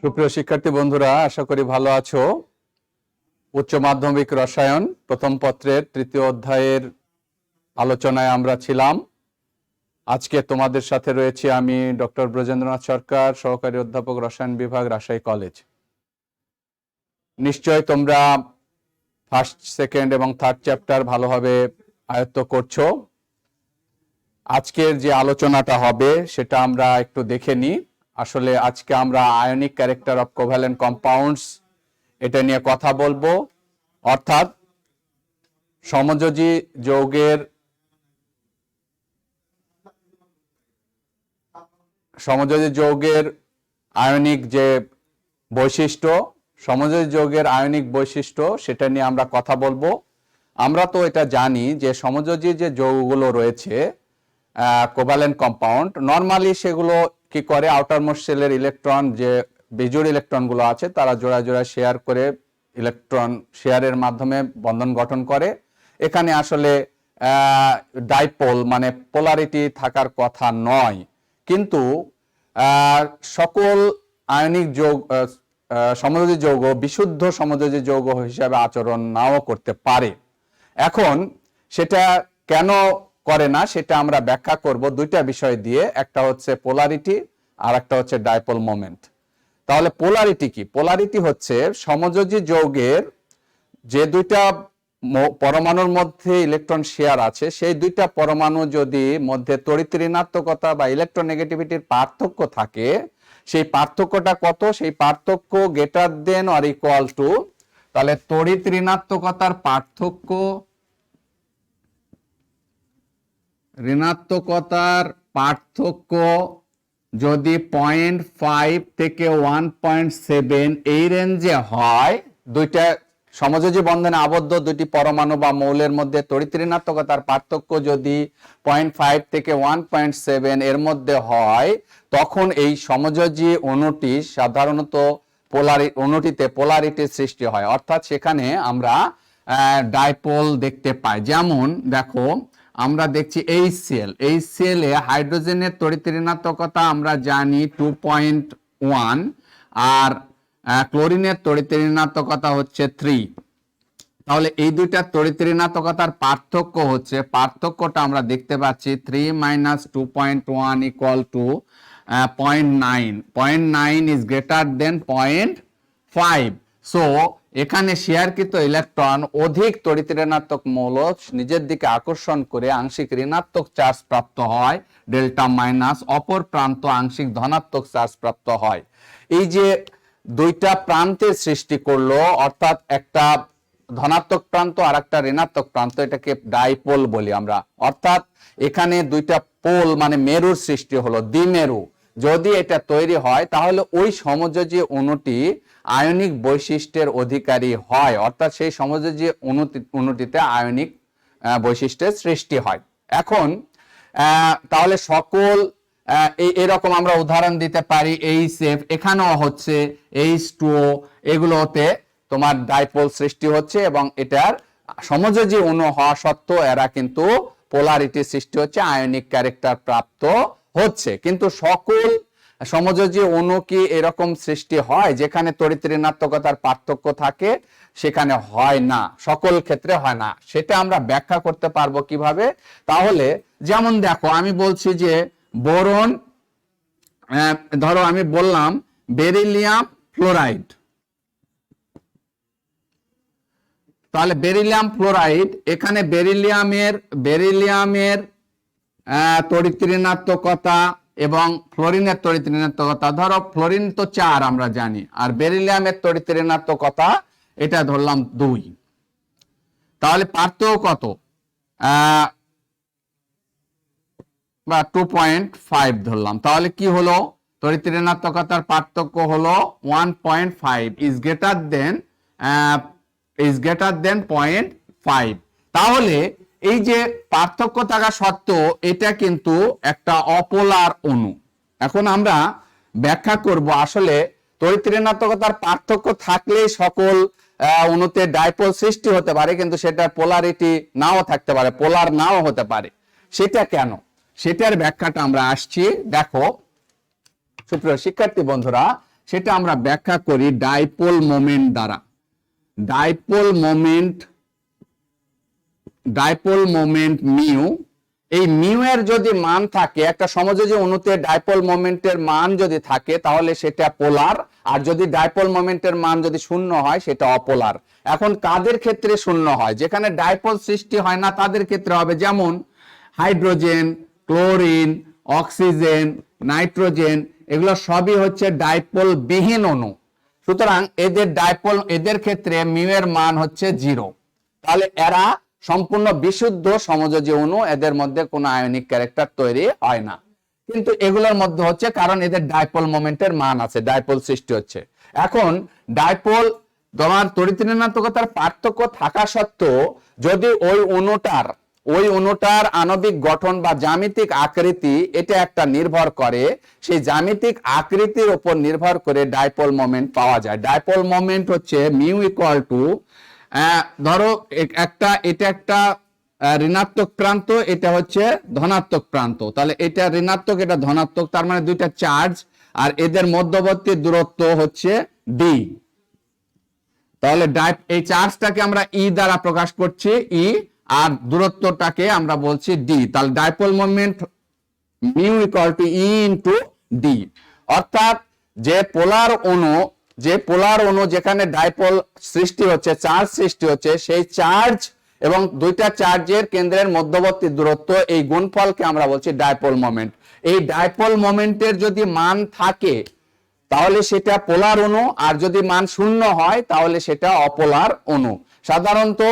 সুপ্রিয় শিক্ষার্থী বন্ধুরা, আশা করি ভালো আছো। উচ্চ মাধ্যমিক রসায়ন প্রথম পত্রের তৃতীয় অধ্যায়ের আলোচনায় আমরা ছিলাম। আজকে তোমাদের সাথে রয়েছি আমি ডক্টর ব্রজেন্দ্রনাথ সরকার, সহকারী অধ্যাপক, রসায়ন বিভাগ, রাজশাহী কলেজ। নিশ্চয় তোমরা ফার্স্ট, সেকেন্ড এবং থার্ড চ্যাপ্টার ভালোভাবে আয়ত্ত করছো। আজকের যে আলোচনাটা হবে সেটা আমরা একটু দেখে নিই। আসলে আজকে আমরা ionic character of covalent compounds এটা নিয়ে কথা বলবো, অর্থাৎ সমযোজী যৌগের আয়নিক যে বৈশিষ্ট্য, সমযোজী যৌগের আয়নিক বৈশিষ্ট্য সেটা নিয়ে আমরা কথা বলবো। আমরা তো এটা জানি যে সমযোজী যে যৌগগুলো রয়েছে কোভ্যালেন্ট কম্পাউন্ড, নর্মালি সেগুলো কি করে, আউটারমোস্ট সেলের ইলেকট্রন, যে বিজোড় ইলেকট্রনগুলো আছে তারা জোড়া জোড়া শেয়ার করে ইলেকট্রন শেয়ারের মাধ্যমে বন্ধন গঠন করে। এখানে আসলে ডাইপোল মানে পোলারিটি থাকার কথা নয়, কিন্তু সকল আয়নিক যৌগ, সমযোজী যৌগ বিশুদ্ধ সমযোজী যৌগ হিসাবে আচরণ নাও করতে পারে। এখন সেটা কেন করে না সেটা আমরা ব্যাখ্যা করব দুইটা বিষয় দিয়ে, একটা হচ্ছে পোলারিটি আর একটা হচ্ছে ডাইপোল মোমেন্ট। তাহলে পোলারিটি কি? পোলারিটি হচ্ছে সমযোজী যৌগের যে দুইটা পরমাণুর মধ্যে ইলেকট্রন শেয়ার আছে, সেই দুইটা পরমাণু যদি মধ্যে তড়িৎ ঋণাত্মকতা বা ইলেকট্রোনেগেটিভিটির পার্থক্য থাকে, সেই পার্থক্যটা কত? সেই পার্থক্য greater than or equal to, তাহলে তড়িৎ ঋণাত্মকতার পার্থক্য যদি 0.5 থেকে 1.7 এই রেঞ্জে হয়, দুইটা সমযোজী বন্ধনে আবদ্ধ দুটি পরমাণু বা মৌলের মধ্যে তড়িৎ ঋণাত্মকতার পার্থক্য যদি 0.5 থেকে 1.7 এর মধ্যে হয়, তখন এই সমযোজী অণুটি সাধারণত অণুটিতে পোলারিটির সৃষ্টি হয়, অর্থাৎ সেখানে আমরা ডাইপোল দেখতে পাই। যেমন দেখো, আমরা দেখছি HCl এ হাইড্রোজেনের তড়িৎ ঋণাত্মকতা আমরা জানি 2.1, আর ক্লোরিনের তড়িৎ ঋণাত্মকতা হচ্ছে 3। তাহলে এই দুইটা তড়িৎ ঋণাত্মকতার পার্থক্যটা আমরা দেখতে পাচ্ছি 3 - 2.1 = 0.9. 0.9 is greater than 0.5. সো এখানে শেয়ারকৃত ইলেকট্রন অধিক তড়িৎ ঋণাত্মক মৌল নিজের দিকে আকর্ষণ করে আংশিক ঋণাত্মক চার্জ প্রাপ্ত হয় ডেল্টা মাইনাস, অপর প্রান্ত আংশিক ধনাত্মক চার্জ প্রাপ্ত হয়। এই যে দুইটা প্রান্তের সৃষ্টি করলো, অর্থাৎ একটা ধনাত্মক প্রান্ত আর একটা ঋণাত্মক প্রান্ত, এটাকে ডাইপোল বলি আমরা। অর্থাৎ এখানে দুইটা পোল মানে মেরুর সৃষ্টি হলো, দ্বিমেরু। যদি এটা তৈরি হয় তাহলে ওই সমযোজী অণুটি আয়নিক বৈশিষ্ট্যের অধিকারী হয়, অর্থাৎ সেই সমযোজী অণুটিতে আয়নিক বৈশিষ্ট্যের সৃষ্টি হয়। এখন তাহলে সকল এরকম আমরা উদাহরণ দিতে পারি। HF, এখানেও হচ্ছে H2O, এগুলোতে তোমার ডাইপোল সৃষ্টি হচ্ছে এবং এটার সমযোজী অণু হওয়া সত্ত্বেও এরা কিন্তু পোলারিটি সৃষ্টি হচ্ছে, আয়নিক ক্যারেক্টার প্রাপ্ত হচ্ছে। কিন্তু সকল সমযোজী অণু কি এরকম সৃষ্টি হয় যেখানে তড়িৎ ঋণাত্মকতার পার্থক্য থাকে? সেখানে হয় না, সকল ক্ষেত্রে হয় না। সেটা আমরা ব্যাখ্যা করতে পারবো কিভাবে? তাহলে যেমন দেখো, আমি বলছি যে বোরন, ধরো আমি বললাম বেরিলিয়াম ফ্লোরাইড, তাহলে বেরিলিয়াম ফ্লোরাইড, এখানে বেরিলিয়ামের তড়িৎ ঋণাত্মকতা এবং ফ্লোরিনের তড়িৎ ঋণাত্মকতা, ধরো ফ্লোরিন তো 4 আমরা জানি, আর বেরিলিয়ামের তড়িৎ ঋণাত্মকতা এটা ধরলাম 2, তাহলে পার্থক্য কত? বা 2.5 ধরলাম। তাহলে কি হলো? তড়িৎ ঋণাত্মকতার পার্থক্য হলো 1.5 is greater than 0.5। তাহলে এই যে পার্থক্য থাকা সত্ত্বেও এটা কিন্তু একটা অপোলার অণু। এখন আমরা ব্যাখ্যা করব, আসলে তড়িৎ ঋণাত্মকতার পার্থক্য থাকলেই সকল অণুতে ডাইপোল সৃষ্টি হতে পারে, কিন্তু সেটার পোলারিটি নাও থাকতে পারে, পোলার নাও হতে পারে। সেটা কেন? সেটার ব্যাখ্যাটা আমরা আসছি। দেখো সুপ্রিয় শিক্ষার্থী বন্ধুরা, সেটা আমরা ব্যাখ্যা করি ডাইপোল মোমেন্ট দ্বারা। ডাইপোল মোমেন্ট মিউ, এই মিউ এর যদি মান থাকে, একটা সমযোজী অণুতে ডাইপোল মোমেন্টের মান যদি থাকে তাহলে সেটা পোলার, আর যদি ডাইপোল মোমেন্টের মান যদি শূন্য হয় সেটা অপোলার। এখন কাদের ক্ষেত্রে শূন্য হয়? যেখানে ডাইপোল সৃষ্টি হয় না তাদের ক্ষেত্রে হবে, যেমন হাইড্রোজেন, ক্লোরিন, অক্সিজেন, নাইট্রোজেন, এগুলো সবই হচ্ছে ডাইপোল বিহীন অণু। সুতরাং এদের ক্ষেত্রে মিউ এর মান হচ্ছে 0। তাহলে এরা সম্পূর্ণ বিশুদ্ধ সমযোজী অণু, এদের মধ্যে কোনো আয়নিক ক্যারেক্টার তৈরি হয় না। কিন্তু এগুলোর মধ্যে হচ্ছে, কারণ এদের ডাইপোল মোমেন্টের মান আছে, ডাইপোল সৃষ্টি হচ্ছে। এখন ডাইপোল তোমার তড়িৎ ঋণাত্মকতার পার্থক্য থাকা সত্ত্বেও যদি ওই অণুটার আণবিক গঠন বা জ্যামিতিক আকৃতি, এটা একটা নির্ভর করে, সেই জ্যামিতিক আকৃতির উপর নির্ভর করে ডাইপোল মোমেন্ট পাওয়া যায়। ডাইপোল মোমেন্ট হচ্ছে মিউ ইকুয়াল টু, ধরো এটা একটা ঋণাত্মক প্রান্ত, এটা হচ্ছে ধনাত্মক প্রান্ত, তাহলে এটা ঋণাত্মক এটা ধনাত্মক, তার মানে দুইটা চার্জ, আর এদের মধ্যবর্তী দূরত্ব হচ্ছে ডি। তাহলে এই চার্জটাকে আমরা ই দ্বারা প্রকাশ করছি, ই, আর দূরত্বটাকে আমরা বলছি ডি। তাহলে dipole moment mu equal to E into D. অর্থাৎ যে পোলার অণু যেখানে ডাইপোল সৃষ্টি হচ্ছে, চার্জ সৃষ্টি হচ্ছে, সেই চার্জ এবং দুইটা চার্জের কেন্দ্রের মধ্যবর্তী দূরত্ব, এই গুণফলকে আমরা বলছি ডাইপোল মোমেন্ট। এই ডাইপোল মোমেন্টের যদি মান থাকে তাহলে সেটা পোলার অণু, আর যদি মান শূন্য হয় তাহলে সেটা অপোলার অণু। সাধারণত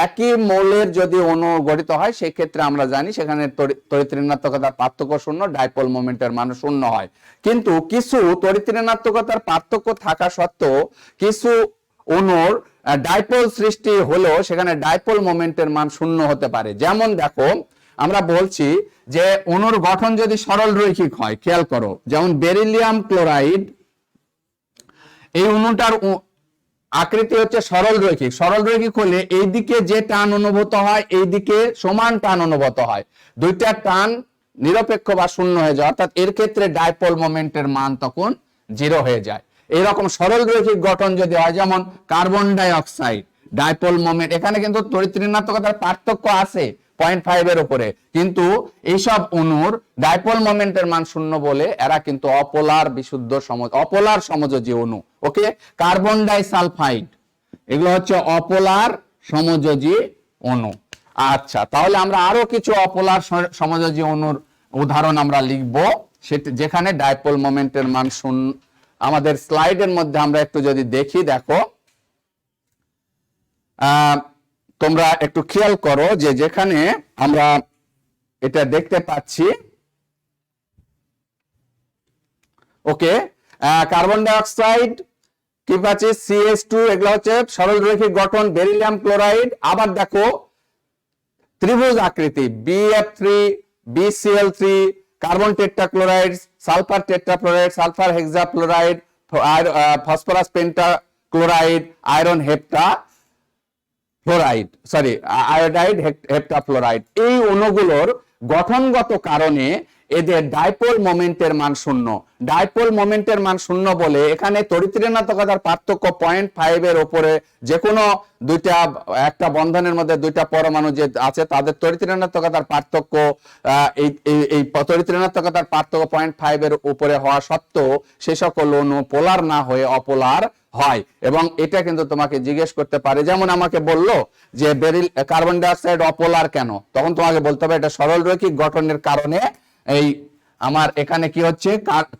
একই মৌলের যদি অণু গঠিত হয় সেই ক্ষেত্রে আমরা জানি সেখানে তড়িৎ ঋণাত্মকতার পার্থক্য শূন্য, ডাইপোল মোমেন্টের মান শূন্য হয়। কিন্তু কিছু তড়িৎ ঋণাত্মকতার পার্থক্য থাকা সত্ত্বেও কিছু অণুর ডাইপোল সৃষ্টি হলেও সেখানে ডাইপোল মোমেন্টের মান শূন্য হতে পারে। যেমন দেখো, আমরা বলছি যে অণুর গঠন যদি সরল রৈখিক হয়, খেয়াল করো, যেমন বেরিলিয়াম ক্লোরাইড, এই অণুটার আকৃতি হচ্ছে সরল রৈখিক। সরল রৈখিক হলে এইদিকে যে টান অনুভূত হয় এইদিকে সমান টান অনুভূত হয়, দুইটা টান নিরপেক্ষ বা শূন্য হয়ে যায়, অর্থাৎ এর ক্ষেত্রে ডাইপোল মোমেন্টের মান তখন 0 হয়ে যায়। এইরকম সরল রৈখিক গঠন যদি হয়, যেমন carbon die oxide, dipole moment, এখানে কিন্তু তড়িৎ ঋণাত্মকতার পার্থক্য আছে 0.5 এর উপরে, কিন্তু এইসব অণুর ডাইপোল মোমেন্টের মান শূন্য বলে এরা কিন্তু অপোলার সমযোজী অণু। ওকে, কার্বন ডাই সালফাইড, এগুলো হচ্ছে অপোলার সমযোজী অণু। আচ্ছা, তাহলে আমরা আরো কিছু অপোলার সমযোজী অণুর উদাহরণ আমরা লিখব, যেখানে ডাইপোল মোমেন্টের মান শূন্য। আমাদের স্লাইডের মধ্যে আমরা একটু যদি দেখি, দেখো তোমরা একটু খেয়াল করো যে যেখানে আমরা এটা দেখতে পাচ্ছি, ওকে, কার্বন ডাই অক্সাইড, কি পাচ্ছি, CH2, এগুলো হচ্ছে সরল রৈখিক গঠন, বেরিলিয়াম ক্লোরাইড। আবার দেখো ত্রিভুজ আকৃতি, BF3, BCl3, carbon tetrachloride, sulphur tetrafluoride, sulphur hexafluoride, phosphorus pentachloride, iron iodide heptafluoride. এই অণুগুলোর গঠনগত কারণে এদের ডাইপোল মোমেন্টের মান শূন্য। ডাইপোল মোমেন্টের মান শূন্য বলে এখানে তড়িৎ ঋণাত্মকতার পার্থক্য 0.5 এর উপরে, যে কোনো একটা বন্ধনের মধ্যে দুইটা পরমাণু যে আছে তাদের তড়িৎ ঋণাত্মকতার পার্থক্য, এই তড়িৎ ঋণাত্মকতার পার্থক্য 0.5 এর উপরে হওয়া সত্ত্বেও সে সকল অণু পোলার না হয়ে অপোলার হয়। এবং এটা কিন্তু তোমাকে জিজ্ঞেস করতে পারে, যেমন আমাকে বললো যে কার্বন ডাই অক্সাইড অপোলার কেন, তখন তোমাকে বলতে হবে এটা সরল রৈখিক গঠনের কারণে এই আমার এখানে কি হচ্ছে,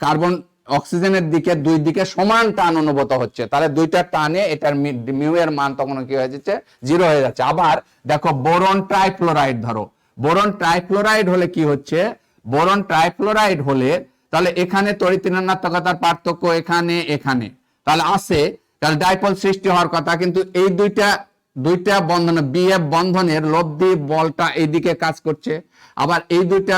কার্বন অক্সিজেনের দিকে দুই দিকে সমান টান অনুভূত হচ্ছে, তাহলে দুইটা টানে এটার মিউ এর মান তখন কি হয়ে যাচ্ছে, 0 হয়ে যাচ্ছে। আবার দেখো বোরন ট্রাইফ্লোরাইড, ধরো বোরন ট্রাইফ্লোরাইড হলে কি হচ্ছে, বোরন ট্রাইফ্লোরাইড হলে তাহলে এখানে তড়িৎ ঋণাত্মকতার পার্থক্য এখানে তাহলে আছে, তাহলে ডাইপোল সৃষ্টি হওয়ার কথা, কিন্তু এই দুইটা বন্ধন, BF বন্ধনের লব্ধি বলটা এইদিকে কাজ করছে, আবার এই দুইটা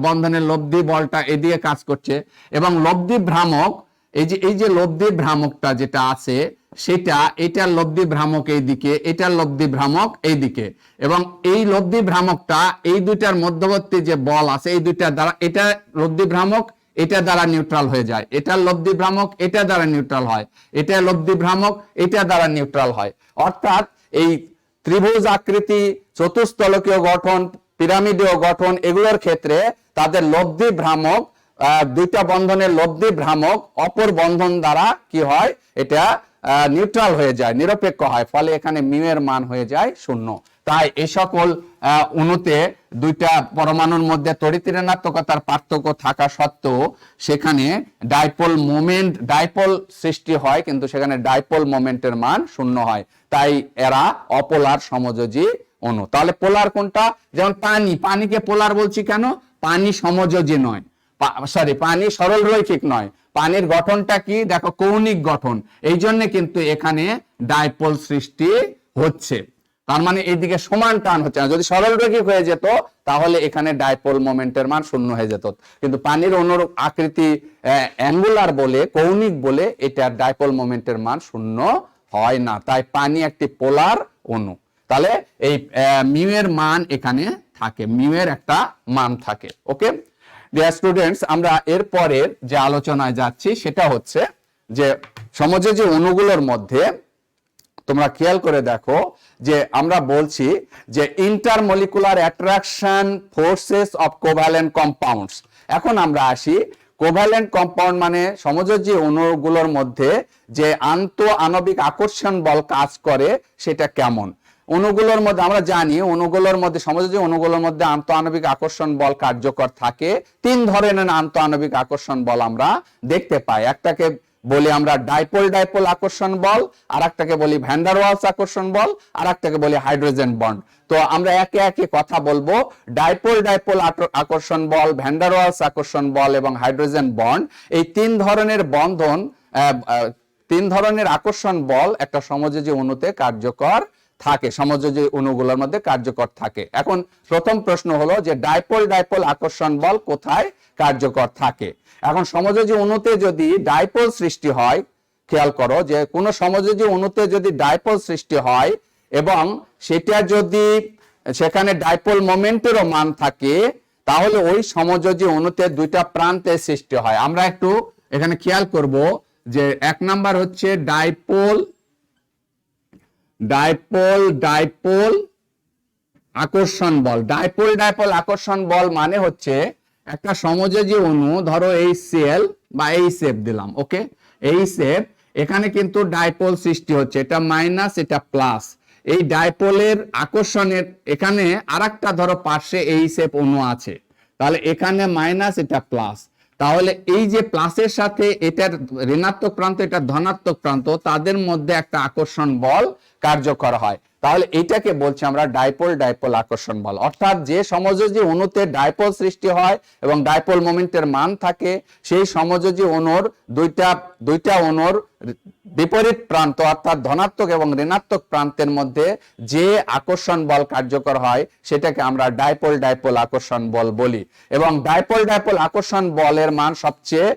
বন্ধনের লব্ধি বলটা এদিকে কাজ করছে, এবং লব্ধি ভ্রামক, এই যে লব্ধি ভ্রামকটা যেটা আছে সেটা, এটার লব্ধি ভ্রামক এইদিকে, এটার লব্ধি ভ্রামক এইদিকে, এবং এই লব্ধি ভ্রামকটা এই দুইটার মধ্যবর্তী যে বল আছে এই দুইটার দ্বারা, এটা লব্ধি ভ্রামক, এটা দ্বারা নিউট্রাল হয়ে যায়, এটা লব্ধি ভ্রামক এটা দ্বারা নিউট্রাল হয়, এটা লব্ধি ভ্রামক এটা দ্বারা নিউট্রাল হয়। অর্থাৎ এই ত্রিভুজ আকৃতি, চতুস্তলকীয় গঠন, পিরামিডীয় গঠন এগুলোর ক্ষেত্রে তাদের লব্ধি ভ্রামক, দুইটা বন্ধনের লব্ধি ভ্রামক অপর বন্ধন দ্বারা কি হয়, এটা নিউট্রাল হয়ে যায়, নিরপেক্ষ হয়, ফলে এখানে মিউ এর মান হয়ে যায় 0। তাই এই সকল অণুতে দুইটা পরমাণুর মধ্যে তড়িৎ ঋণাত্মকতার পার্থক্য থাকা সত্ত্বেও সেখানে ডাইপোল মোমেন্ট, ডাইপোল সৃষ্টি হয়, কিন্তু সেখানে ডাইপোল মোমেন্টের মান 0 হয়। তাই এরা অপোলার সমযোজী অণু। তাহলে পোলার কোনটা? যেমন পানি, পানিকে পোলার বলছি কেন? পানি সমযোজী নয়, পানি সরল রৈখিক নয়, পানির গঠনটা কি দেখো, কৌণিক গঠন, এই জন্য কিন্তু এখানে ডাইপোল সৃষ্টি হচ্ছে। তার মানে এইদিকে সমান টান হচ্ছে না। যদি সরল রৈখিক হয়ে যেত তাহলে এখানে ডাইপোল মোমেন্টের মান 0 হয়ে যেত, কিন্তু পানির অণুর আকৃতি অ্যাঙ্গুলার বলে, কৌণিক বলে এটার ডাইপোল মোমেন্টের মান 0 হয় না। তাই পানি একটি পোলার অণু। তাহলে এই মিউ এর মান এখানে থাকে, মিউ এর একটা মান থাকে। ওকে ডিয়ার স্টুডেন্টস, আমরা এর পরের যে আলোচনায় যাচ্ছি সেটা হচ্ছে যে সমযোজী অণুগুলোর মধ্যে তোমরা খেয়াল করে দেখো যে আমরা বলছি যে intermolecular attraction forces of covalent compounds. এখন আমরা আসি কোভ্যালেন্ট কম্পাউন্ড মানে সমযোজী অণুগুলোর মধ্যে যে আন্তঃ আণবিক আকর্ষণ বল কাজ করে সেটা কেমন। অণুগুলোর মধ্যে আমরা জানি, অণুগুলোর মধ্যে, সমযোজী অণুগুলোর মধ্যে আন্তঃ আণবিক আকর্ষণ বল কার্যকর থাকে। 3 ধরনের আন্তঃ আণবিক আকর্ষণ বল আমরা দেখতে পাই। একটাকে বলি আমরা ডাইপোল ডাইপোল আকর্ষণ বল, আর একটাকে বলি ভ্যান ডার ওয়ালস আকর্ষণ বল, আর একটাকে বলি হাইড্রোজেন বন্ড। তো আমরা একে একে কথা বলবো। ডাইপোল ডাইপোল আকর্ষণ বল, ভ্যান ডার ওয়ালস আকর্ষণ বল এবং হাইড্রোজেন বন্ড, এই 3 ধরনের বন্ধন, 3 ধরনের আকর্ষণ বল একটা সমযোজী অণুতে কার্যকর থাকে, সমযোজী অণুগুলোর মধ্যে কার্যকর থাকে। এখন প্রথম প্রশ্ন হলো যে ডাইপোল ডাইপোল আকর্ষণ বল কোথায় কার্যকর থাকে। এখন সমযোজী অণুতে যদি ডাইপোল সৃষ্টি হয়, খেয়াল করো যে কোন সমযোজী অণুতে যদি ডাইপোল সৃষ্টি হয় এবং সেটা যদি সেখানে ডাইপোল মোমেন্টেরও মান থাকে, তাহলে ওই সমযোজী অণুতে দুইটা প্রান্তে সৃষ্টি হয়। আমরা একটু এখানে খেয়াল করব যে 1 নাম্বার হচ্ছে ডাইপোল ডাইপোল ডাইপোল আকর্ষণ বল। ডাইপোল ডাইপোল আকর্ষণ বল মানে হচ্ছে একটা সমযোজী অণু, ধরো এই সেল বা এই শেপ দিলাম, ওকে, এই শেপ, এখানে কিন্তু ডাইপোল সৃষ্টি হচ্ছে, এটা মাইনাস এটা প্লাস। এই ডাইপোলের আকর্ষণের এখানে আরেকটা ধরো পাশে এই শেপ অণু আছে, তাহলে এখানে মাইনাস এটা প্লাস, তাহলে এই যে প্লাসের সাথে এটার ঋণাত্মক প্রান্ত এটা ধনাত্মক প্রান্ত, তাদের মধ্যে একটা আকর্ষণ বল কার্যকর হয়। তাহলে এটাকে বলছি আমরা ডাইপোল ডাইপোল আকর্ষণ বল। অর্থাৎ যে সমযোজী অণুতে ডাইপোল সৃষ্টি হয় এবং ডাইপোল মোমেন্টের মান থাকে, সেই সমযোজী অণুর দুইটা অণুর বিপরীত প্রান্ত অর্থাৎ ধনাত্মক এবং ঋণাত্মক প্রান্তের মধ্যে যে আকর্ষণ বল কার্যকর হয় সেটাকে আমরা ডাইপোল ডাইপোল আকর্ষণ বল বলি। এবং ডাইপোল ডাইপোল আকর্ষণ বলের মান সবচেয়ে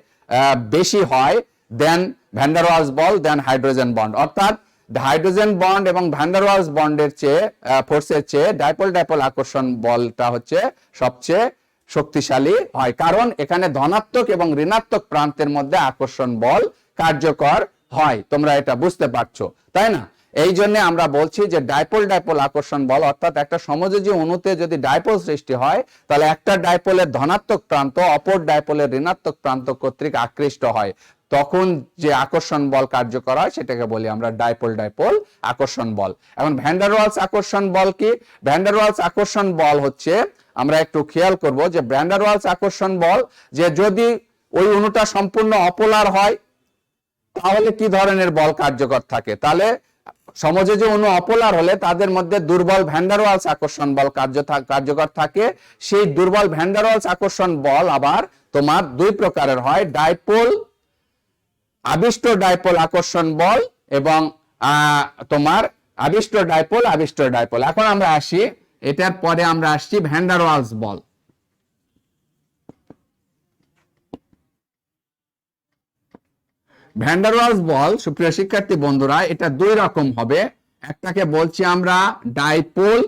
বেশি হয় দেন ভ্যান ডার ওয়ালস বল, দেন হাইড্রোজেন বন্ড। অর্থাৎ হাইড্রোজেন বন্ড এবং ভ্যান ডার ওয়ালস বন্ডের চেয়ে, ফোর্সের চেয়ে ডাইপোল ডাইপোল আকর্ষণ বলটা হচ্ছে সবচেয়ে শক্তিশালী হয়, কারণ এখানে ধনাত্মক এবং ঋণাত্মক প্রান্তের মধ্যে আকর্ষণ বল কার্যকর হয়। তোমরা এটা বুঝতে পারছো, তাই না? এই জন্য আমরা বলছি যে ডাইপোল ডাইপোল আকর্ষণ বল, অর্থাৎ একটা সমযোজী অণুতে যদি ডাইপোল সৃষ্টি হয় তাহলে একটা ডাইপোলের ধনাত্মক প্রান্ত অপর ডাইপোলের ঋণাত্মক প্রান্ত কর্তৃক আকৃষ্ট হয়, তখন যে আকর্ষণ বল কার্যকর হয় সেটাকে বলি আমরা ডাইপোল ডাইপোল আকর্ষণ বল। এখন ভ্যান ডার ওয়ালস আকর্ষণ বল কি? ভ্যান ডার ওয়ালস আকর্ষণ বল হচ্ছে, আমরা একটু খেয়াল করব যে ভ্যান ডার ওয়ালস আকর্ষণ বল, যে যদি ওই অণুটা সম্পূর্ণ অপোলার হয় তাহলে কি ধরনের বল কার্যকর থাকে। তাহলে সমযোজী অণু অপোলার হলে তাদের মধ্যে দুর্বল ভ্যান ডার ওয়ালস আকর্ষণ বল কার্যকর থাকে। সেই দুর্বল ভ্যান ডার ওয়ালস আকর্ষণ বল আবার তোমার 2 প্রকারের হয়, ডাইপোল আবিষ্ট ডাইপোল আকর্ষণ বল এবং তোমার আবিষ্ট ডাইপোল আবিষ্ট ডাইপোল। এখন আমরা আসি, এটার পরে আমরা আসছি ভ্যান ডার ওয়ালস বল। ভ্যান ডার ওয়ালস বল সুপ্রিয় শিক্ষার্থী বন্ধুরা, এটা 2 রকম হবে। একটাকে বলছি আমরা ডাইপোল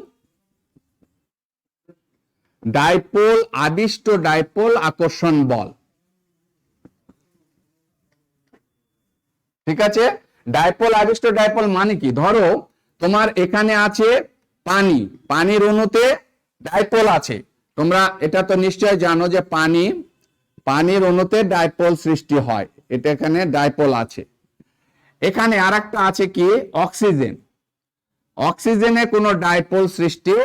ডাইপোল আবিষ্ট ডাইপোল আকর্ষণ বল। ঠিক আছে। ডাইপোল আবিষ্ট ডাইপোল মানে কি, ধরো তোমার এখানে আছে পানি, পানির অণুতে ডাইপোল আছে, তোমরা এটা তো নিশ্চয় জানো যে পানির অণুতে ডাইপোল সৃষ্টি হয়, এটা এখানে ডাইপোল আছে। এখানে আরেকটা আছে কি অক্সিজেন, অক্সিজেনে কোনো ডাইপোল সৃষ্টি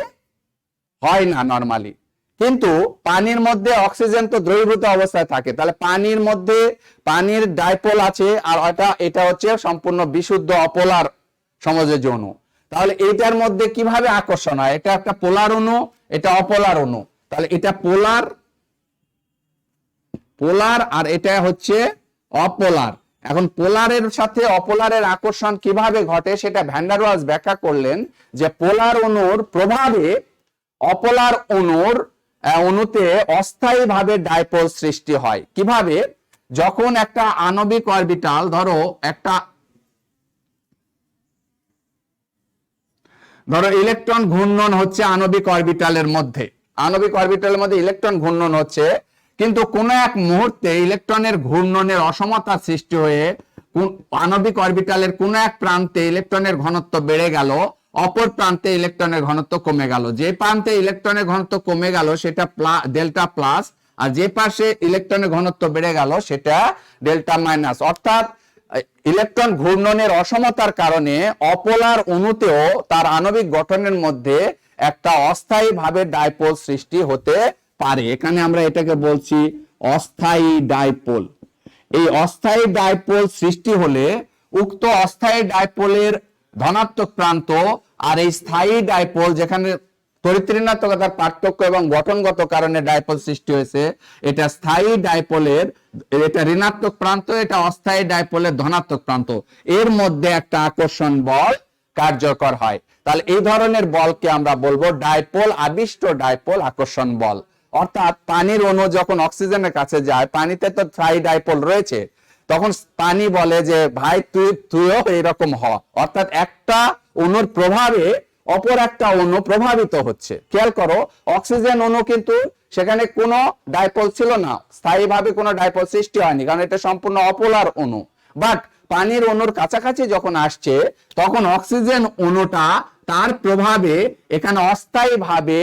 হয় না নরমালি, কিন্তু পানির মধ্যে অক্সিজেন তো দ্রবীভূত অবস্থায় থাকে, তাহলে পানির মধ্যে পানির ডাইপোল আছে, আর এটা হচ্ছে সম্পূর্ণ বিশুদ্ধ অপোলার সমযোজী অণু। তাহলে এটার মধ্যে কিভাবে আকর্ষণ হয়, এটা একটা পোলার অণু, এটা অপোলার অণু, তাহলে এটা পোলার আর এটা হচ্ছে অপোলার। এখন পোলারের সাথে অপোলারের আকর্ষণ কিভাবে ঘটে সেটা ভ্যান ডার ওয়ালস ব্যাখ্যা করলেন যে পোলার অণুর প্রভাবে অপোলার অণুতে অস্থায়ীভাবে ডাইপোল সৃষ্টি হয়। কিভাবে, যখন একটা আণবিক অরবিটাল, ধরো ইলেকট্রন ঘূর্ণন হচ্ছে আণবিক অরবিটালের মধ্যে, ইলেকট্রন ঘূর্ণন হচ্ছে, কিন্তু কোন এক মুহূর্তে ইলেকট্রনের ঘূর্ণনের অসমতা সৃষ্টি হয়ে আণবিক অরবিটালের কোন এক প্রান্তে ইলেকট্রনের ঘনত্ব বেড়ে গেল, অপর প্রান্তে ইলেকট্রনের ঘনত্ব কমে গেল। যে প্রান্তে ইলেকট্রনের ঘনত্ব কমে গেল সেটা ডেল্টা প্লাস, আর যে পাশে ইলেকট্রনের ঘনত্ব বেড়ে গেল সেটা ডেল্টা মাইনাস। অর্থাৎ ইলেকট্রন ঘূর্ণনের অসমতার কারণে অপোলার অণুতেও তার আণবিক গঠনের মধ্যে একটা অস্থায়ীভাবে ডাইপোল সৃষ্টি হতে পারে। এখানে আমরা এটাকে বলছি অস্থায়ী ডাইপোল। এই অস্থায়ী ডাইপোল সৃষ্টি হলে উক্ত অস্থায়ী ডাইপোলের ধনাত্মক প্রান্ত আর এই স্থায়ী ডাইপোল, যেখানে তড়িৎ ঋণাত্মকতার পার্থক্য এবং গঠনগত কারণে ডাইপোল সৃষ্টি হয়েছে, এটা স্থায়ী ডাইপোলের, এটা ঋণাত্মক প্রান্ত, এটা অস্থায়ী ডাইপোলের ধনাত্মক প্রান্ত, এর মধ্যে একটা আকর্ষণ বল কার্যকর হয়। তাহলে এই ধরনের বলকে আমরা বলবো ডাইপোল আবিষ্ট ডাইপোল আকর্ষণ বল। অর্থাৎ পানির অণু যখন অক্সিজেনের কাছে যায়, পানিতে তো স্থায়ী ডাইপোল রয়েছে, তখন পানি বলে যে ভাই তুইও এরকম হ, অর্থাৎ একটা অণুর প্রভাবে অপর একটা অণু প্রভাবিত হচ্ছে। খেয়াল করো, অক্সিজেন অণু কিন্তু সেখানে কোনো ডাইপোল ছিল না, স্থায়ীভাবে কোনো ডাইপোল সৃষ্টি হয়নি, কারণ এটা সম্পূর্ণ অপোলার অণু। বাট পানির অণুর কাছাকাছি যখন আসছে, তখন অক্সিজেন অণুটা তার প্রভাবে এখানে অস্থায়ীভাবে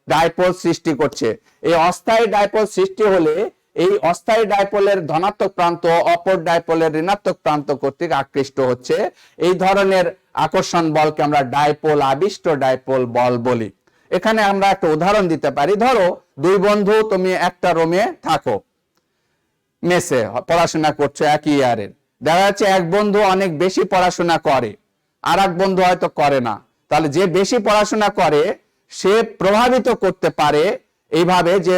ডাইপোল সৃষ্টি করছে। এই অস্থায়ী ডাইপোল সৃষ্টি হলে এই অস্থায়ী ডাইপোলের ধনাত্মক প্রান্ত অপর ডাইপোলের ঋণাত্মক প্রান্ত কর্তৃক আকৃষ্ট হচ্ছে। এই ধরনের আকর্ষণ বলকে আমরা ডাইপোল আবিষ্ট ডাইপোল বল বলি। এখানে আমরা একটা উদাহরণ দিতে পারি। ধরো দুই বন্ধু, তুমি একটা রুমে থাকো, মেসে পড়াশোনা করছো একই ইয়ারের। দেখা যাচ্ছে এক বন্ধু অনেক বেশি পড়াশোনা করে, আর এক বন্ধু হয়তো করে না। তাহলে যে বেশি পড়াশোনা করে সে প্রভাবিত করতে পারে এইভাবে যে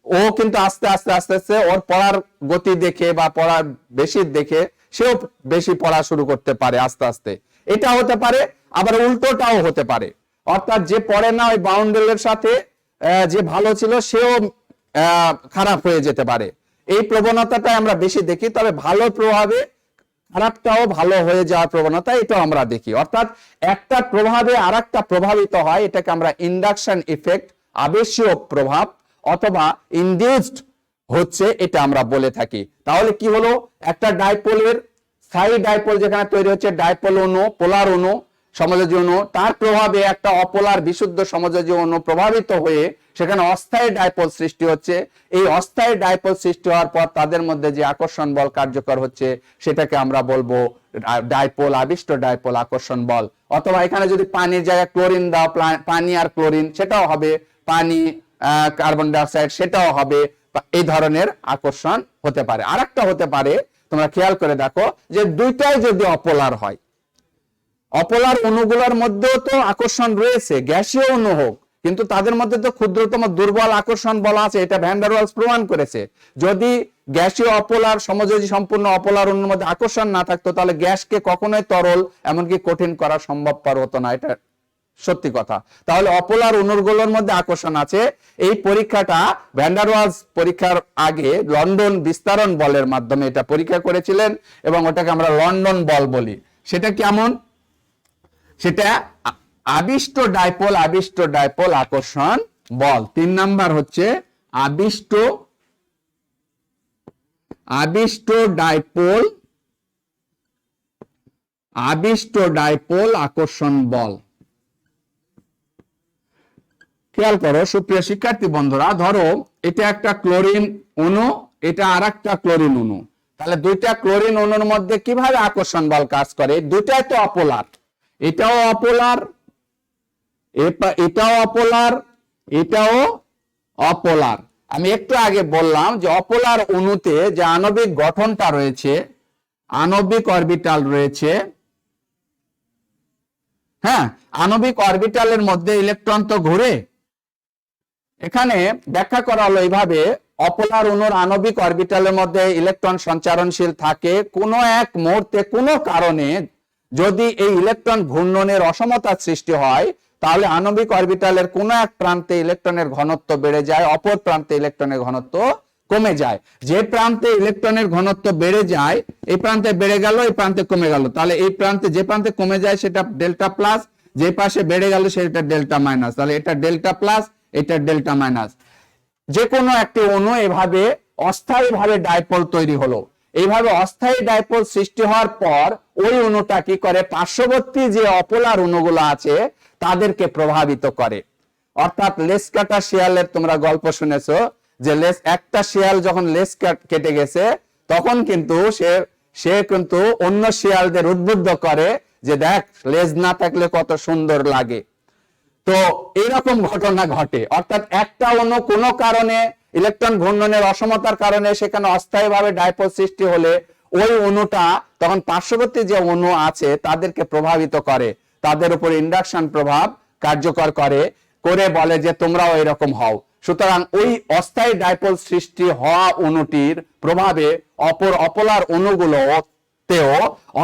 ও কিন্তু আস্তে আস্তে আস্তে আস্তে ওর পড়ার গতি দেখে বা পড়ার বেশি দেখে সেও বেশি পড়া শুরু করতে পারে আস্তে আস্তে। এটা হতে পারে, আবার উল্টোটাও হতে পারে। অর্থাৎ যে পড়ে না ওই বাউন্ডারির সাথে যে ভালো ছিল সেও খারাপ হয়ে যেতে পারে। এই প্রবণতাটা আমরা বেশি দেখি, তবে ভালো প্রভাবে খারাপটাও ভালো হয়ে যাওয়ার প্রবণতা এটাও আমরা দেখি। অর্থাৎ একটা প্রভাবে আরেকটা প্রভাবিত হয়, এটাকে আমরা ইন্ডাকশন ইফেক্ট, আবেশীয় প্রভাব অথবা ইনডিউসড হচ্ছে, এটা আমরা বলে থাকি। তাহলে কি হলো, একটা ডাইপোলের স্থায়ী ডাইপোল যেখানে তৈরি হচ্ছে, ডাইপোল অণু, পোলার অণু, সমযোজী অণু, তার প্রভাবে একটা অপোলার বিশুদ্ধ সমযোজী অণু প্রভাবিত হয়ে সেখানে অস্থায়ী ডাইপোল সৃষ্টি হচ্ছে। এই অস্থায়ী ডাইপোল সৃষ্টি হওয়ার পর তাদের মধ্যে যে আকর্ষণ বল কার্যকর হচ্ছে সেটাকে আমরা বলবো ডাইপোল আবিষ্ট ডাইপোল আকর্ষণ বল। অথবা এখানে যদি পানির জায়গায় ক্লোরিন দাও, পানি আর ক্লোরিন সেটাও হবে, পানি কার্বন ডাইঅক্সাইড সেটাও হবে। এই ধরনের আকর্ষণ হতে পারে। আরেকটা হতে পারে, তোমরা খেয়াল করে দেখো, যে দুইটাই যদি অপোলার হয়, অপোলার অণুগুলোর মধ্যেও তো আকর্ষণ রয়েছে, গ্যাসীয় অণু হোক, কিন্তু তাদের মধ্যে তো ক্ষুদ্রতম দুর্বল আকর্ষণ বল আছে, এটা ভ্যান ডার ওয়ালস প্রমাণ করেছে। যদি গ্যাসীয় অপোলার সমযোজী সম্পূর্ণ অপোলার অণুর মধ্যে আকর্ষণ না থাকতো, তাহলে গ্যাসকে কখনোই তরল এমনকি কঠিন করা সম্ভবপর হতো না, এটা সত্যি কথা। তাহলে অপোলার অণুগুলোর মধ্যে আকর্ষণ আছে। এই পরীক্ষাটা ভ্যান ডার ওয়ালস পরীক্ষার আগে লন্ডন বিস্তারণ বলের মাধ্যমে এটা পরীক্ষা করেছিলেন, এবং ওটাকে আমরা লন্ডন বল বলি। সেটা কেমন, সেটা আবিষ্ট ডাইপোল আকর্ষণ বল। 3 নাম্বার হচ্ছে আবিষ্ট ডাইপোল আবিষ্ট ডাইপোল আকর্ষণ বল। খেয়াল করো সুপ্রিয় শিক্ষার্থী বন্ধুরা, ধরো এটা একটা ক্লোরিন অণু, এটা আরেকটা ক্লোরিন অণু, তাহলে দুইটা ক্লোরিন অণুর মধ্যে কিভাবে আকর্ষণ বল কাজ করে? দুইটাই তো অপোলার, এটাও অপোলার, এটাও অপোলার, এটাও অপোলার। আমি একটু আগে বললাম যে অপোলার অণুতে যে আণবিক গঠনটা রয়েছে, আণবিক অরবিটাল রয়েছে, হ্যাঁ, আণবিক অরবিটালের মধ্যে ইলেকট্রন তো ঘুরে। এখানে ব্যাখ্যা করা হলো এইভাবে, অপোলার অণুর আণবিক অরবিটালের মধ্যে ইলেকট্রন সঞ্চারণশীল থাকে। কোনো এক মুহূর্তে কোনো কারণে যদি এই ইলেকট্রন ঘূর্ণনের অসমতা সৃষ্টি হয়, তাহলে আণবিক অরবিটালের কোনো এক প্রান্তে ইলেকট্রনের ঘনত্ব বেড়ে যায়, অপর প্রান্তে ইলেকট্রনের ঘনত্ব কমে যায়। যে প্রান্তে ইলেকট্রনের ঘনত্ব বেড়ে যায়, এই প্রান্তে বেড়ে গেল, এই প্রান্তে কমে গেল, তাহলে এই প্রান্তে, যে প্রান্তে কমে যায় সেটা ডেল্টা প্লাস, যে পাশে বেড়ে গেল সেটা ডেল্টা মাইনাস, তাহলে এটা ডেল্টা প্লাস, এটা ডেল্টা মাইনাস। যে কোনো একটি অণু এভাবে অস্থায়ীভাবে ডাইপোল তৈরি হলো। এইভাবে অস্থায়ী ডাইপোল সৃষ্টি হওয়ার পর ওই অণুটা কি করে, পার্শ্ববর্তী যে অপোলার অণুগুলো আছে তাদেরকে প্রভাবিত করে। অর্থাৎ লেজ কাটা শিয়ালের তোমরা গল্প শুনেছো, যে একটা শিয়াল যখন লেজ কেটে গেছে, তখন কিন্তু সে কিন্তু অন্য শিয়ালদের উদ্বুদ্ধ করে যে দেখ, লেজ না থাকলে কত সুন্দর লাগে। তো এইরকম ঘটনা ঘটে, অর্থাৎ একটা অণু কোনো কারণে ইলেকট্রন ঘূর্ণনের অসমতার কারণে সেখানে অস্থায়ীভাবে ডাইপোল সৃষ্টি হলে ওই অণুটা তখন পার্শ্ববর্তী যে অণু আছে তাদেরকে প্রভাবিত করে, তাদের উপর ইন্ডাকশন প্রভাব কার্যকর করে, করে বলে যে তোমরাও এরকম হও। সুতরাং ওই অস্থায়ী ডাইপোল সৃষ্টি হওয়া অণুটির প্রভাবে অপর অপোলার অণুগুলোতেও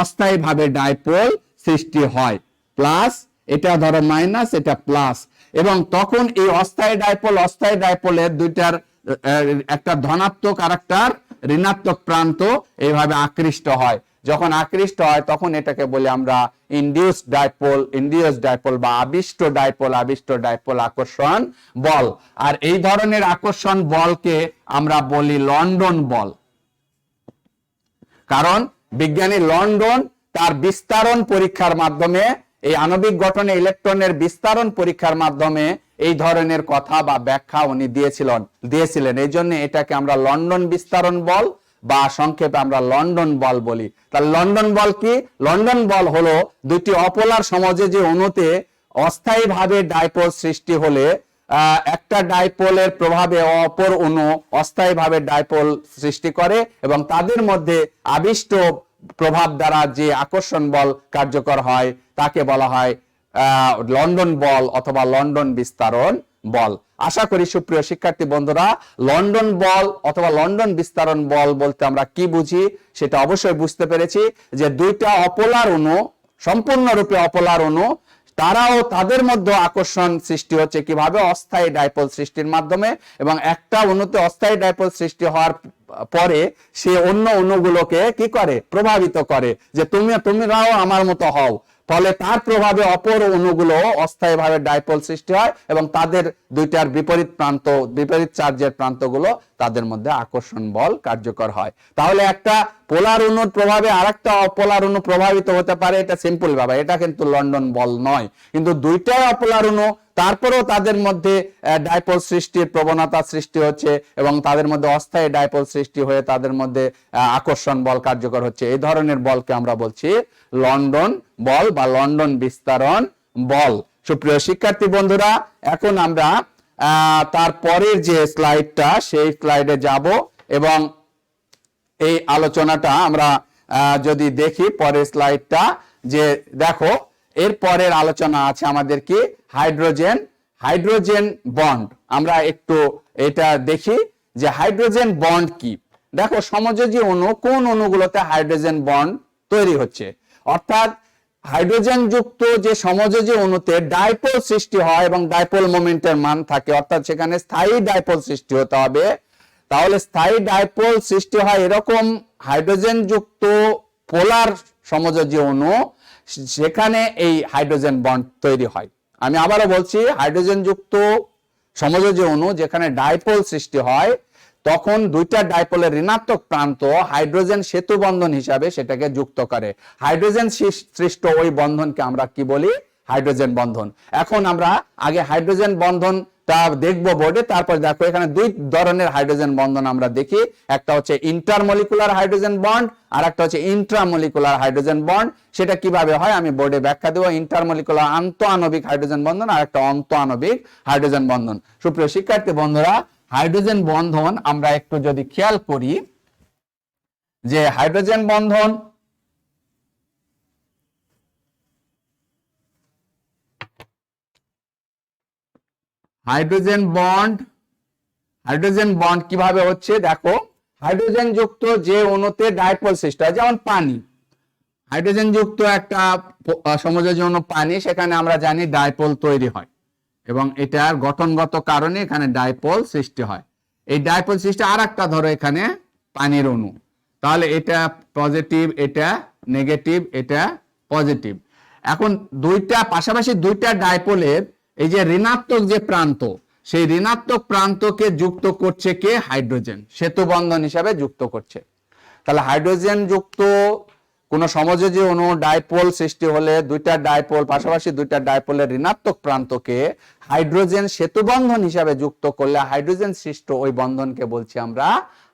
অস্থায়ীভাবে ডাইপোল সৃষ্টি হয়। প্লাস, এটা ধরো মাইনাস, এটা প্লাস, এবং তখন এই অস্থায়ী ডাইপোলের দুইটার একটা ধনাত্মক আর একটা ঋণাত্মক প্রান্ত এইভাবে আকৃষ্ট হয়। যখন আকৃষ্ট হয় তখন এটাকে বলি আমরা ইনডিউসড ডাইপোল বা আবিষ্ট ডাইপোল আকর্ষণ বল। আর এই ধরনের আকর্ষণ বলকে আমরা বলি লন্ডন বল। কারণ বিজ্ঞানী লন্ডন তার বিস্তারণ পরীক্ষার মাধ্যমে, এই আণবিক গঠনে ইলেকট্রনের বিস্তারণ পরীক্ষার মাধ্যমে এই ধরনের কথা বা ব্যাখ্যা উনি দিয়েছিলেন। এই জন্য এটাকে আমরা লন্ডন বিস্তারণ বল বা সংক্ষেপে আমরা লন্ডন বল বলি। তাহলে লন্ডন বল কি? লন্ডন বল হলো দুটি অপোলার সমযোজী অণুতে অস্থায়ীভাবে ডাইপোল সৃষ্টি হলে একটা ডাইপোলের প্রভাবে অপর অণু অস্থায়ীভাবে ডাইপোল সৃষ্টি করে এবং তাদের মধ্যে আবিষ্ট প্রভাব দ্বারা যে আকর্ষণ বল কার্যকর হয় তাকে বলা হয় লন্ডন বল অথবা লন্ডন বিস্তারণ বল। আশা করি সুপ্রিয় শিক্ষার্থী বন্ধুরা, লন্ডন বল অথবা লন্ডন বিস্তারণ বল বলতে আমরা কি বুঝি সেটা অবশ্যই বুঝতে পেরেছি। যে দুইটা অপোলার অণু, সম্পূর্ণরূপে অপোলার অণু, তারাও তাদের মধ্যে আকর্ষণ সৃষ্টি হচ্ছে কিভাবে? অস্থায়ী ডাইপোল সৃষ্টির মাধ্যমে। এবং একটা অণুতে অস্থায়ী ডাইপোল সৃষ্টি হওয়ার পরে সে অন্য অণুগুলোকে কি করে? প্রভাবিত করে, যে তোমরাও আমার মতো হও। ফলে তার প্রভাবে অপর অণুগুলো অস্থায়ীভাবে ডাইপোল সৃষ্টি হয় এবং তাদের দুইটার বিপরীত চার্জের প্রান্তগুলো তাদের মধ্যে আকর্ষণ বল কার্যকর হয়। তাহলে একটা পোলার অণুর প্রভাবে আরেকটা অপোলার অণু প্রভাবিত হতে পারে, এটা সিম্পল ভাবে, এটা কিন্তু লন্ডন বল নয়। কিন্তু দুইটাই অপোলার অণু, তারপরেও তাদের মধ্যে ডাইপোল সৃষ্টির প্রবণতা সৃষ্টি হচ্ছে এবং তাদের মধ্যে অস্থায়ী ডাইপোল সৃষ্টি হয়ে তাদের মধ্যে আকর্ষণ বল কার্যকর হচ্ছে। এই ধরনের বলকে আমরা বলছি লন্ডন বল বা লন্ডন বিস্তারণ বল। সুপ্রিয় শিক্ষার্থী বন্ধুরা, এখন আমরা তারপরের যে স্লাইডটা সেই স্লাইডে যাব এবং এই আলোচনাটা আমরা যদি দেখি পরের স্লাইডটা, যে দেখো এর পরের আলোচনা আছে আমাদের কি? Hydrogen bond. আমরা একটু এটা দেখি যে হাইড্রোজেন বন্ড কি। দেখো সমযোজী অণু, কোন অণুগুলোতে হাইড্রোজেন বন্ড তৈরি হচ্ছে, অর্থাৎ হাইড্রোজেন যুক্ত যে সমযোজী অণুতে ডাইপোল সৃষ্টি হয় এবং ডাইপোল মোমেন্টের মান থাকে, অর্থাৎ সেখানে স্থায়ী ডাইপোল সৃষ্টি হতে হবে। তাহলে স্থায়ী ডাইপোল সৃষ্টি হয় এরকম হাইড্রোজেন যুক্ত পোলার সমযোজী অণু, সেখানে এই হাইড্রোজেন বন্ড তৈরি হয়। আমি আবারও বলছি, হাইড্রোজেন যুক্ত সমযোজী অণু যেখানে ডাইপোল সৃষ্টি হয় তখন দুইটা ডাইপোলের ঋণাত্মক প্রান্ত হাইড্রোজেন সেতু বন্ধন হিসাবে সেটাকে যুক্ত করে। হাইড্রোজেন সৃষ্ট ওই বন্ধনকে আমরা কি বলি? হাইড্রোজেন বন্ধন। এখন আমরা আগে হাইড্রোজেন বন্ধন তা দেখবো বোর্ডে, তারপর দেখো এখানে দুই ধরনের হাইড্রোজেন বন্ধন আমরা দেখি। একটা হচ্ছে ইন্টারমলিকুলার হাইড্রোজেন বন্ড, আর একটা হচ্ছে ইন্ট্রামলিকুলার হাইড্রোজেন বন্ড। সেটা কিভাবে হয় আমি বোর্ডে ব্যাখ্যা দেবো। ইন্টারমলিকুলার আন্তঃআণবিক হাইড্রোজেন বন্ধন আর একটা অন্তঃআণবিক হাইড্রোজেন বন্ধন। সুপ্রিয় শিক্ষার্থী বন্ধুরা, হাইড্রোজেন বন্ধন আমরা একটু যদি খেয়াল করি যে হাইড্রোজেন বন্ধন হাইড্রোজেন বন্ড কিভাবে হচ্ছে দেখো। হাইড্রোজেন যুক্ত যে অণুতে ডাইপোল সৃষ্টি হয়, যেমন পানি, হাইড্রোজেন যুক্ত একটা সমযোজী অণু পানি, সেখানে আমরা জানি ডাইপোল তৈরি হয় এবং এটার গঠনগত কারণে এখানে ডাইপোল সৃষ্টি হয়। এই ডাইপোল সৃষ্টি আর একটা ধরো এখানে পানির অণু, তাহলে এটা পজিটিভ, এটা নেগেটিভ, এটা পজিটিভ। এখন দুইটা পাশাপাশি দুইটা ডাইপোলের এই যে ঋণাত্মক যে প্রান্ত, সেই ঋণাত্মক প্রান্তকে যুক্ত করছে কে? হাইড্রোজেন, সেতু বন্ধন হিসাবে যুক্ত করছে। তাহলে হাইড্রোজেন যুক্ত কোন সমযোজী অণু ডাইপোল সৃষ্টি হলে পাশাপাশি দুইটা ডাইপোলের ঋণাত্মক প্রান্তকে হাইড্রোজেন সেতু বন্ধন হিসাবে যুক্ত করলে হাইড্রোজেন সৃষ্ট ওই বন্ধনকে বলছি আমরা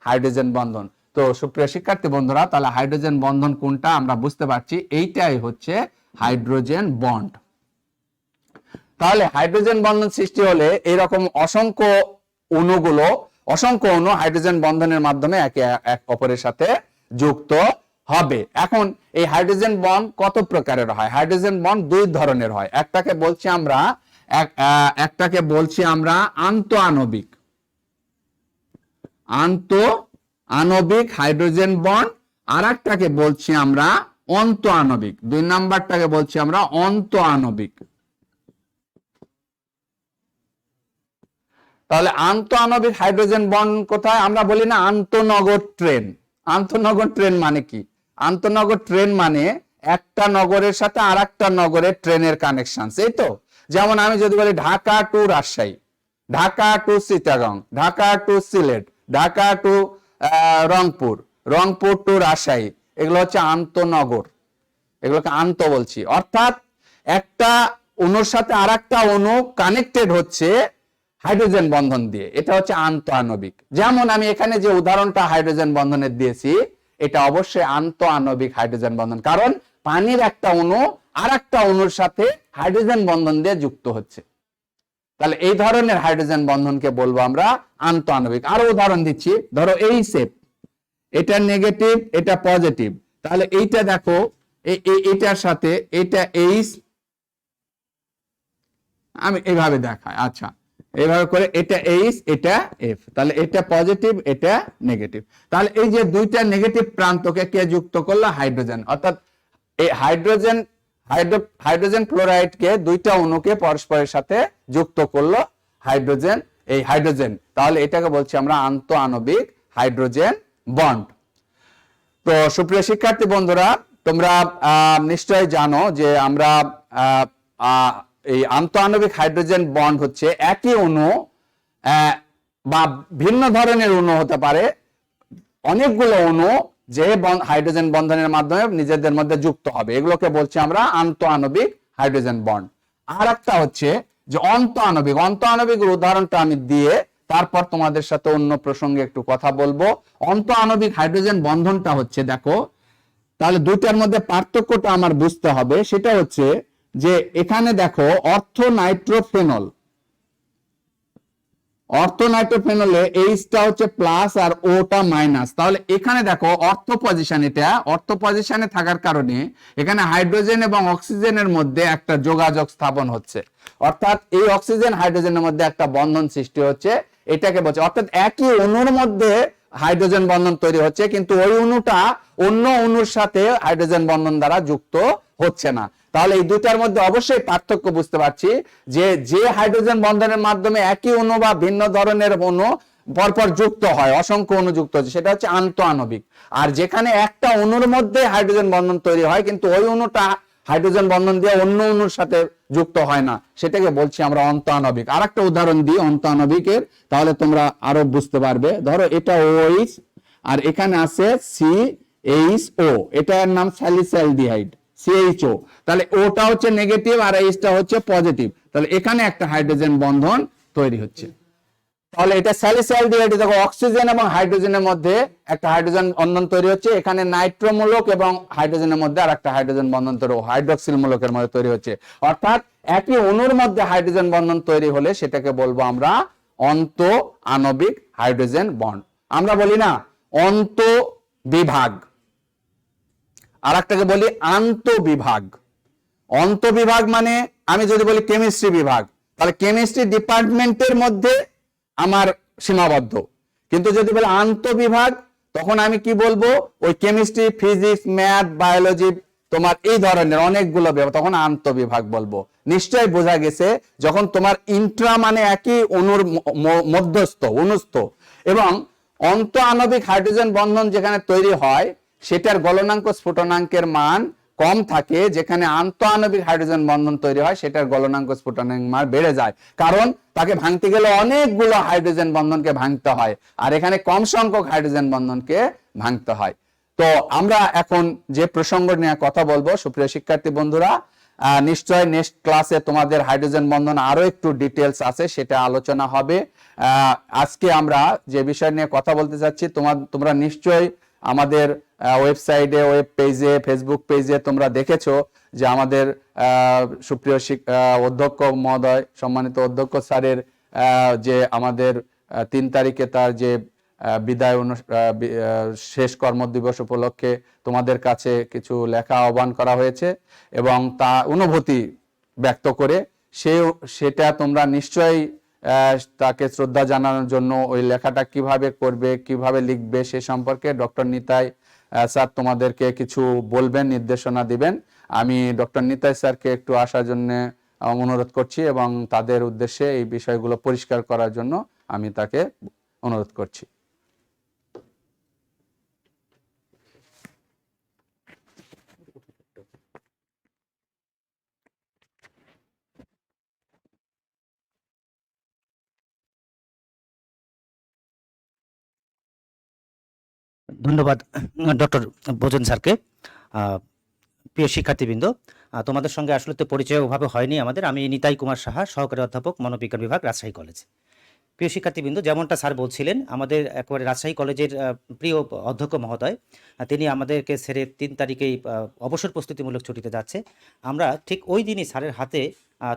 হাইড্রোজেন বন্ধন। তো সুপ্রিয় শিক্ষার্থী বন্ধুরা, তাহলে হাইড্রোজেন বন্ধন কোনটা আমরা বুঝতে পারছি, এইটাই হচ্ছে হাইড্রোজেন বন্ড। তাহলে হাইড্রোজেন বন্ধন সৃষ্টি হলে এরকম অসংখ্য অণু হাইড্রোজেন বন্ধনের মাধ্যমে একে অপরের সাথে যুক্ত হবে। এখন এই হাইড্রোজেন বন্ড কত প্রকারের হয়? হাইড্রোজেন বন্ড দুই ধরনের হয়। একটাকে বলছি আমরা আন্তঃআণবিক হাইড্রোজেন বন্ড, আর একটাকে বলছি আমরা অন্তঃআণবিক। 2 নাম্বারটাকে বলছি আমরা অন্তঃআণবিক। তাহলে আন্তঃআণবিক হাইড্রোজেন বন্ড কোথায়? আমরা বলি না আন্তঃনগর ট্রেন। আন্তঃনগর ট্রেন মানে কি? আন্তঃনগর ট্রেন মানে একটা নগরের সাথে আর একটা নগরের ট্রেনের কানেকশন, এই তো। যেমন আমি যদি বলি Dhaka to Rajshahi, Dhaka to Chittagong, Dhaka to Sylhet, Dhaka to Rangpur, Rangpur to Rajshahi, এগুলো হচ্ছে আন্তঃনগর, এগুলোকে আন্ত বলছি। অর্থাৎ একটা অণুর সাথে আর একটা অণু কানেক্টেড হচ্ছে হাইড্রোজেন বন্ধন দিয়ে, এটা হচ্ছে আন্তঃআণবিক। যেমন আমি এখানে যে উদাহরণটা হাইড্রোজেন বন্ধনের দিয়েছি, এটা অবশ্যই আন্তঃআণবিক হাইড্রোজেন বন্ধন, কারণ পানির একটা অণু আর একটা অণুর সাথে হাইড্রোজেন বন্ধন দিয়ে যুক্ত হচ্ছে। তাহলে এই ধরনের হাইড্রোজেন বন্ধনকে বলবো আমরা আন্তঃআণবিক। আরো উদাহরণ দিচ্ছি, ধরো এই শেপ, এটা নেগেটিভ, এটা পজিটিভ, তাহলে এইটা দেখো এটার সাথে এটা এইচ, আমি এইভাবে দেখাই, আচ্ছা এইভাবে করে, এটা এইচ, এটা এফ, তাহলে এটা পজিটিভ, এটা নেগেটিভ। তাহলে এই যে দুইটা নেগেটিভ প্রান্তকে কে যুক্ত করলো? হাইড্রোজেন। অর্থাৎ এই হাইড্রোজেন ফ্লোরাইডকে দুইটা অণুকে পরস্পরের সাথে যুক্ত করলো হাইড্রোজেন। তাহলে এটাকে বলছি আমরা আন্তঃআণবিক হাইড্রোজেন বন্ড। তো সুপ্রিয় শিক্ষার্থী বন্ধুরা, তোমরা নিশ্চয়ই জানো যে আমরা এই আন্তঃআণবিক হাইড্রোজেন বন্ড হচ্ছে একই অণু বা ভিন্ন ধরনের অণু হতে পারে, অনেকগুলো অণু যে হাইড্রোজেন বন্ধনের মাধ্যমে নিজেদের মধ্যে যুক্ত হবে, এগুলোকে বলছি আমরা আন্তঃআণবিক হাইড্রোজেন বন্ড। আর একটা হচ্ছে যে অন্তঃআণবিকের উদাহরণটা আমি দিয়ে তারপর তোমাদের সাথে অন্য প্রসঙ্গে একটু কথা বলবো। অন্তঃআণবিক হাইড্রোজেন বন্ধনটা হচ্ছে, দেখো তাহলে দুইটার মধ্যে পার্থক্যটা আমার বুঝতে হবে। সেটা হচ্ছে যে এখানে দেখো অর্থোনাইট্রোফেনলে এইচটা হচ্ছে প্লাস আর ওটা মাইনাস। তাহলে এখানে দেখো অর্থ পজিশনে থাকার কারণে এখানে হাইড্রোজেন এবং অক্সিজেনের মধ্যে একটা যোগাযোগ স্থাপন হচ্ছে, অর্থাৎ এই অক্সিজেন হাইড্রোজেনের মধ্যে একটা বন্ধন সৃষ্টি হচ্ছে, এটাকে বলছে। অর্থাৎ একই অণুর মধ্যে হাইড্রোজেন বন্ধন তৈরি হচ্ছে, কিন্তু ওই অণুটা অন্য অণুর সাথে হাইড্রোজেন বন্ধন দ্বারা যুক্ত হচ্ছে না। তাহলে এই দুটার মধ্যে অবশ্যই পার্থক্য বুঝতে পারছি যে হাইড্রোজেন বন্ধনের মাধ্যমে একই অণু বা ভিন্ন ধরনের অণু পরপর যুক্ত হয়, অসংখ্য অণু যুক্ত হচ্ছে, সেটা হচ্ছে আন্তঃআণবিক। আর যেখানে একটা অণুর মধ্যে হাইড্রোজেন বন্ধন তৈরি হয় কিন্তু ওই অণুটা হাইড্রোজেন বন্ধন দিয়ে অন্য অণুর সাথে যুক্ত হয় না, সেটাকে বলছি আমরা অন্ত আণবিক। আর একটা উদাহরণ দিই অন্ত আণবিকের, তাহলে তোমরা আরো বুঝতে পারবে। ধরো এটা OH আর এখানে আছে CHO, এটার নাম স্যালিসাইলডিহাইড CHO, তাহলে ওটা হচ্ছে নেগেটিভ আর এইচটা হচ্ছে পজিটিভ, তাহলে এখানে একটা হাইড্রোজেন বন্ধন তৈরি হচ্ছে। তাহলে এটা স্যালিসাইলডিহাইড, দেখো অক্সিজেন এবং হাইড্রোজেনের মধ্যে একটা হাইড্রোজেন বন্ধন তৈরি হচ্ছে, এখানে নাইট্রো মূলক এবং হাইড্রোজেনের মধ্যে আর একটা হাইড্রোজেন বন্ধন তৈরি, হাইড্রোক্সিল মূলকের মধ্যে তৈরি হচ্ছে। অর্থাৎ একই অণুর মধ্যে হাইড্রোজেন বন্ধন তৈরি হলে সেটাকে বলবো আমরা অন্ত আণবিক হাইড্রোজেন বন্ড। আমরা বলি না অন্ত বিভাগ, আর একটাকে বলি আন্ত বিভাগ। অন্ত বিভাগ মানে আমি যদি বলি কেমিস্ট্রি বিভাগ, তাহলে কেমিস্ট্রি ডিপার্টমেন্টের মধ্যে আমার সীমাবদ্ধ। কিন্তু যদি বলি আন্ত বিভাগ, তখন আমি কি বলবো, ওই কেমিস্ট্রি, ফিজিক্স, ম্যাথ, বায়োলজি, তোমার এই ধরনের অনেকগুলো বিভাগ, তখন আন্ত বিভাগ বলবো। নিশ্চয়ই বোঝা গেছে, যখন তোমার ইন্ট্রা মানে একই অণুর মধ্যস্থ অনুস্থ, এবং অন্ত আণবিক হাইড্রোজেন বন্ধন যেখানে তৈরি হয় সেটার গলনাঙ্ক স্ফুটনাঙ্কের মান কম থাকে, যেখানে আন্ত আণবিক হাইড্রোজেন বন্ধন তৈরি হয় সেটার গলনাঙ্ক স্ফুটনাঙ্ক মান বেড়ে যায়, কারণ তাকে ভাঙতে গেলে অনেকগুলো হাইড্রোজেন বন্ধনকে ভাঙতে হয়, আর এখানে কম সংখ্যক হাইড্রোজেন বন্ধনকে ভাঙতে হয়। তো আমরা এখন যে প্রসঙ্গ নিয়ে কথা বলবো, সুপ্রিয় শিক্ষার্থী বন্ধুরা, নিশ্চয় নেক্সট ক্লাসে তোমাদের হাইড্রোজেন বন্ধন আরো একটু ডিটেলস আছে, সেটা আলোচনা হবে। আজকে আমরা যে বিষয় নিয়ে কথা বলতে চাচ্ছি, তোমরা নিশ্চয়ই আমাদের ওয়েবসাইটে, ওয়েব পেজে, ফেসবুক পেজে তোমরা দেখেছো যে আমাদের সুপ্রিয় অধ্যক্ষ মহোদয়, সম্মানিত অধ্যক্ষ স্যারের যে আমাদের 3 তারিখে তার যে বিদায় শেষ কর্মদিবস উপলক্ষে তোমাদের কাছে কিছু লেখা আহ্বান করা হয়েছে, এবং তা অনুভূতি ব্যক্ত করে সেটা তোমরা নিশ্চয়ই তাকে শ্রদ্ধা জানানোর জন্য ওই লেখাটা কিভাবে করবে, কিভাবে লিখবে, সে সম্পর্কে ডক্টর নিতাই স্যার তোমাদেরকে কিছু বলবেন, নির্দেশনা দিবেন। আমি ডক্টর নিতাই স্যারকে একটু আসার জন্য অনুরোধ করছি, এবং তাদের উদ্দেশ্যে এই বিষয়গুলো পরিষ্কার করার জন্য আমি তাকে অনুরোধ করছি। ধন্যবাদ ডক্টর বোজন স্যারকে। প্রিয় শিক্ষার্থীবৃন্দ, তোমাদের সঙ্গে আসলে তো পরিচয় ওভাবে হয়নি আমাদের। আমি নিতাই কুমার সাহা, সহকারী অধ্যাপক, মনোবিজ্ঞান বিভাগ, রাজশাহী কলেজ। প্রিয় শিক্ষার্থীবৃন্দ, যেমনটা স্যার বলছিলেন, আমাদের একেবারে রাজশাহী কলেজের প্রিয় অধ্যক্ষ মহোদয়, তিনি আমাদেরকে ছেড়ে 3 তারিখেই অবসর প্রস্তুতিমূলক ছুটিতে যাচ্ছে। আমরা ঠিক ওই দিনই স্যারের হাতে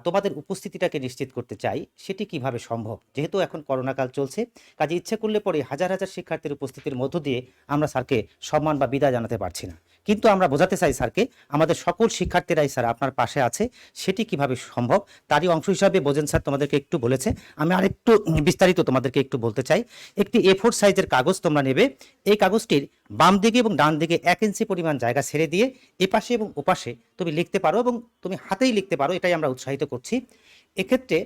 তোমাদের উপস্থিতিটাকে নিশ্চিত করতে চাই। সেটি কিভাবে সম্ভব, যেহেতু এখন করোনাকাল চলছে, কাজে ইচ্ছে করলে পরে হাজার হাজার শিক্ষার্থীর উপস্থিতির মধ্য দিয়ে আমরা স্যারকে সম্মান বা বিদায় জানাতে পারছি না, কিন্তু আমরা বোঝাতে চাই স্যারকে আমাদের সকল শিক্ষার্থীরাই স্যার আপনার পাশে আছে। সেটি কিভাবে সম্ভব তারই অংশ হিসাবে বোঝেন স্যার তোমাদেরকে একটু বলেছে। আমি আরেকটু বিস্তারিত তোমাদেরকে একটু বলতে চাই। একটি A4 সাইজের কাগজ তোমরা নেবে। এই কাগজটির বাম দিকে এবং ডান দিকে 1 ইঞ্চি পরিমাণ জায়গা ছেড়ে দিয়ে এপাশে এবং ওপাশে তুমি লিখতে পারো, এবং তুমি হাতেই লিখতে পারো, এটাই আমরা উৎসাহিত করছি। এক্ষেত্রে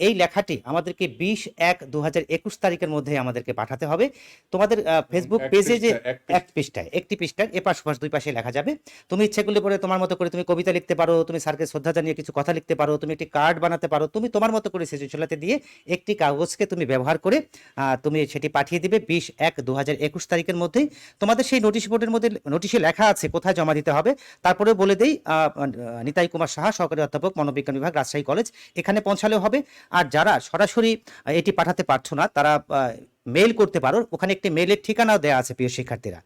এই লেখাটি আমাদেরকে 20/1/2021 তারিখের মধ্যে আমাদেরকে পাঠাতে হবে। তোমাদের ফেসবুক পেজে যে একটি পৃষ্ঠায় এপাশ ওপাশ দুই পাশে লেখা যাবে। তুমি ইচ্ছে করলে পরে তোমার মতো করে তুমি কবিতা লিখতে পারো, তুমি স্যারকে শ্রদ্ধা জানিয়ে কিছু কথা লিখতে পারো, তুমি একটি কার্ড বানাতে পারো, তুমি তোমার মতো করে সৃজনশীলতা দিয়ে একটি কাগজকে তুমি ব্যবহার করে তুমি সেটি পাঠিয়ে দিবে 20/1/2021 তারিখের মধ্যেই। তোমাদের সেই নোটিশ বোর্ডের মধ্যে নোটিশে লেখা আছে কোথায় জমা দিতে হবে। তারপরে বলে দেই, নিতাই কুমার সাহা, সহকারী অধ্যাপক, মনোবিজ্ঞান বিভাগ, রাজশাহী কলেজ, এখানে পৌঁছালেও হবে। আর যারা সরাসরি এটি পাঠাতে পারছো না, তারা মেইল করতে পারো, ওখানে একটি মেইলের ঠিকানাও দেওয়া আছে প্রিয় শিক্ষার্থীরা।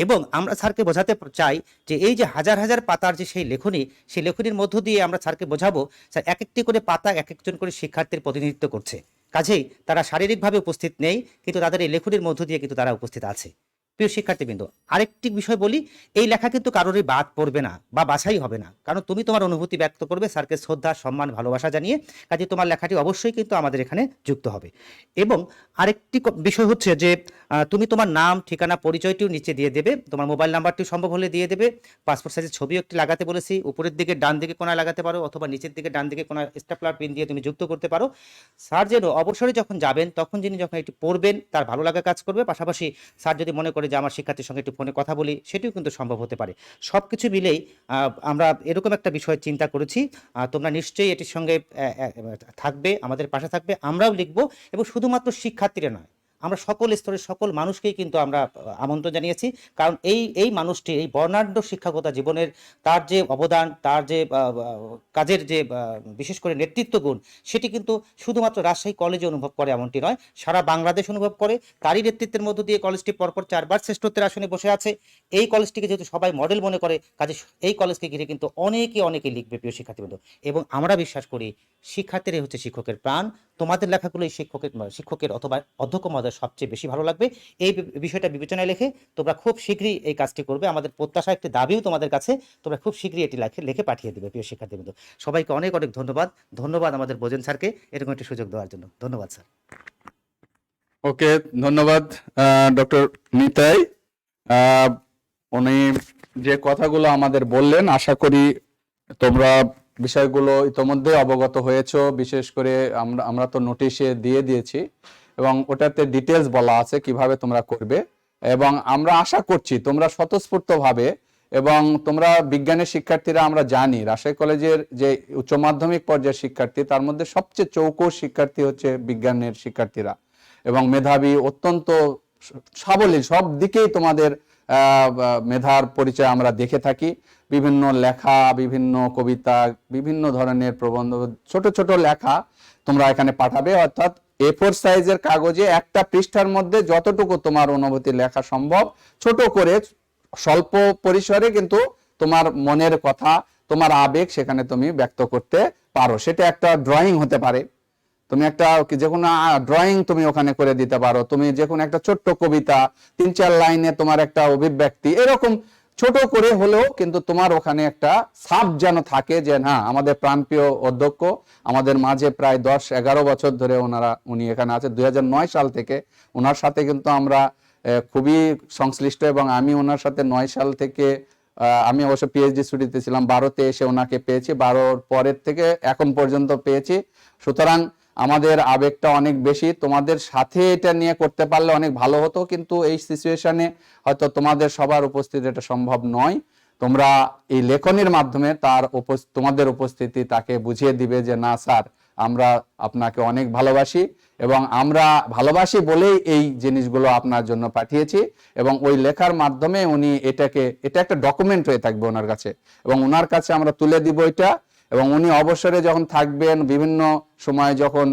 এবং আমরা স্যারকে বোঝাতে চাই যে এই যে হাজার হাজার পাতার যে সেই লেখনী, সেই লেখনীর মধ্য দিয়ে আমরা স্যারকে বোঝাবো স্যার এক একটি করে পাতা এক একজন করে শিক্ষার্থীর প্রতিনিধিত্ব করছে। কাজেই তারা শারীরিকভাবে উপস্থিত নেই, কিন্তু তাদের এই লেখনীর মধ্য দিয়ে কিন্তু তারা উপস্থিত আছে। প্রিয় শিক্ষার্থীবৃন্দ, আরেকটি বিষয় বলি, এই লেখা কিন্তু কারোরই বাদ পড়বে না বা বাছাই হবে না, কারণ তুমি তোমার অনুভূতি ব্যক্ত করবে স্যারকে শ্রদ্ধা, সম্মান, ভালোবাসা জানিয়ে। কাজে তোমার লেখাটি অবশ্যই কিন্তু আমাদের এখানে যুক্ত হবে। এবং আরেকটি বিষয় হচ্ছে যে তুমি তোমার নাম, ঠিকানা, পরিচয়টিও নিচে দিয়ে দেবে, তোমার মোবাইল নাম্বারটিও সম্ভব হলে দিয়ে দেবে। পাসপোর্ট সাইজের ছবিও একটি লাগাতে বলেছি, উপরের দিকে ডান দিকে কোনায় লাগাতে পারো, অথবা নিচের দিকে ডান দিকে কোনায় স্টেপলার পিন দিয়ে তুমি যুক্ত করতে পারো। স্যার যেন অবসরে যখন যাবেন তখন যিনি যখন এটি পড়বেন তার ভালো লাগা কাজ করবে। পাশাপাশি স্যার যদি মনে করে যে আমার শিক্ষার্থীর সঙ্গে একটু ফোনে কথা বলি, সেটিও কিন্তু সম্ভব হতে পারে। সব কিছু মিলেই আমরা এরকম একটা বিষয় চিন্তা করেছি। তোমরা নিশ্চয়ই এটির সঙ্গে থাকবে, আমাদের পাশে থাকবে, আমরাও লিখব, এবং শুধুমাত্র শিক্ষার্থীরা নয়, আমরা সকল স্তরের সকল মানুষকেই কিন্তু আমরা আমন্ত্রণ জানিয়েছি। কারণ এই মানুষটি এই বর্ণাঢ্য শিক্ষাগত জীবনের তার যে অবদান, তার যে কাজের যে বিশেষ করে নেতৃত্ব গুণ, সেটি কিন্তু শুধুমাত্র রাজশাহী কলেজে অনুভব করে এমনটি নয়, সারা বাংলাদেশ অনুভব করে। তারই নেতৃত্বের মধ্য দিয়ে কলেজটি পরপর 4বার শ্রেষ্ঠত্বের আসনে বসে আছে। এই কলেজটিকে যেহেতু সবাই মডেল মনে করে, কাজে এই কলেজকে ঘিরে কিন্তু অনেকে লিখবে, প্রিয় শিক্ষার্থীবৃন্দ। এবং আমরা বিশ্বাস করি শিক্ষার্থীরাই হচ্ছে শিক্ষকের প্রাণ। তোমাদের লেখাগুলো এই শিক্ষকের অথবা অধ্যক্ষ মহোদয় সবচেয়ে বেশি ভালো লাগবে। এই বিষয়টা বিবেচনায় রেখে তোমরা খুব শীঘ্রই এই কাজটি করবে। আমাদের প্রত্যাশা, একটি দাবিও তোমাদের কাছে, তোমরা খুব শীঘ্রই এটি লিখে পাঠিয়ে দেবে, প্রিয় শিক্ষার্থীবৃন্দ। সবাইকে অনেক ধন্যবাদ আমাদের বোজেন স্যারকে এরকম একটি সুযোগ দেওয়ার জন্য। ধন্যবাদ স্যার। ওকে, ধন্যবাদ ডক্টর নিতাই। উনি যে কথাগুলো আমাদের বললেন, আশা করি তোমরা বিষয়গুলো ইতোমধ্যে অবগত হয়েছো। বিশেষ করে আমরা তো নোটিশে দিয়ে দিয়েছি এবং ওটাতে ডিটেলস বলা আছে কিভাবে তোমরা করবে, এবং আমরা আশা করছি তোমরা স্বতঃস্ফূর্তভাবে, এবং তোমরা বিজ্ঞানের শিক্ষার্থীরা আমরা জানি রাজশাহী কলেজের যে উচ্চ মাধ্যমিক পর্যায়ের শিক্ষার্থী, তার মধ্যে সবচেয়ে চৌকস শিক্ষার্থী হচ্ছে বিজ্ঞানের শিক্ষার্থীরা, এবং মেধাবী, অত্যন্ত সাবলীল, সব দিকেই তোমাদের মেধার পরিচয় আমরা দেখে থাকি। বিভিন্ন লেখা, বিভিন্ন কবিতা, বিভিন্ন ধরনের প্রবন্ধ, ছোট ছোট লেখা তোমরা এখানে পাঠাবে, অর্থাৎ A4 সাইজের কাগজে একটা পৃষ্ঠার মধ্যে যতটুকু তোমার অনুভূতি লেখা সম্ভব, ছোট করে, স্বল্প পরিসরে, কিন্তু তোমার মনের কথা, তোমার আবেগ সেখানে তুমি ব্যক্ত করতে পারো। সেটা একটা ড্রয়িং হতে পারে, তুমি একটা যে কোনো ড্রয়িং তুমি ওখানে করে দিতে পারো, তুমি যে কোনো একটা ছোট্ট কবিতা 3-4 লাইনে তোমার একটা অভিব্যক্তি, এরকম ছোট করে হলেও কিন্তু তোমার ওখানে একটা ছাপ যেন থাকে যে না, আমাদের প্রাণপ্রিয় অধ্যক্ষ আমাদের মাঝে প্রায় 10-11 বছর ধরে উনি এখানে আছে, 2009 সাল থেকে ওনার সাথে কিন্তু আমরা খুবই সংশ্লিষ্ট, এবং আমি ওনার সাথে 9 সাল থেকে, আমি অবশ্য পিএইচডি ছুটিতে ছিলাম, 12তে এসে ওনাকে পেয়েছি, 12 পরের থেকে এখন পর্যন্ত পেয়েছি। সুতরাং আমাদের আবেগটা অনেক বেশি, তোমাদের সাথে এটা নিয়ে করতে পারলে অনেক ভালো হতো, কিন্তু এই সিচুয়েশনে হয়তো তোমাদের সবার উপস্থিতি এটা সম্ভব নয়। তোমরা এই লেখনির মাধ্যমে তোমাদের উপস্থিতি তাকে বুঝিয়ে দিবে যে না স্যার, আমরা আপনাকে অনেক ভালোবাসি, এবং আমরা ভালোবাসি বলেই এই জিনিসগুলো আপনার জন্য পাঠিয়েছি। এবং ওই লেখার মাধ্যমে উনি এটা একটা ডকুমেন্ট হয়ে থাকবে ওনার কাছে, এবং ওনার কাছে আমরা তুলে দিব এটা। এবং উনি অবসরে যখন থাকবেন, বিভিন্ন সময় যখন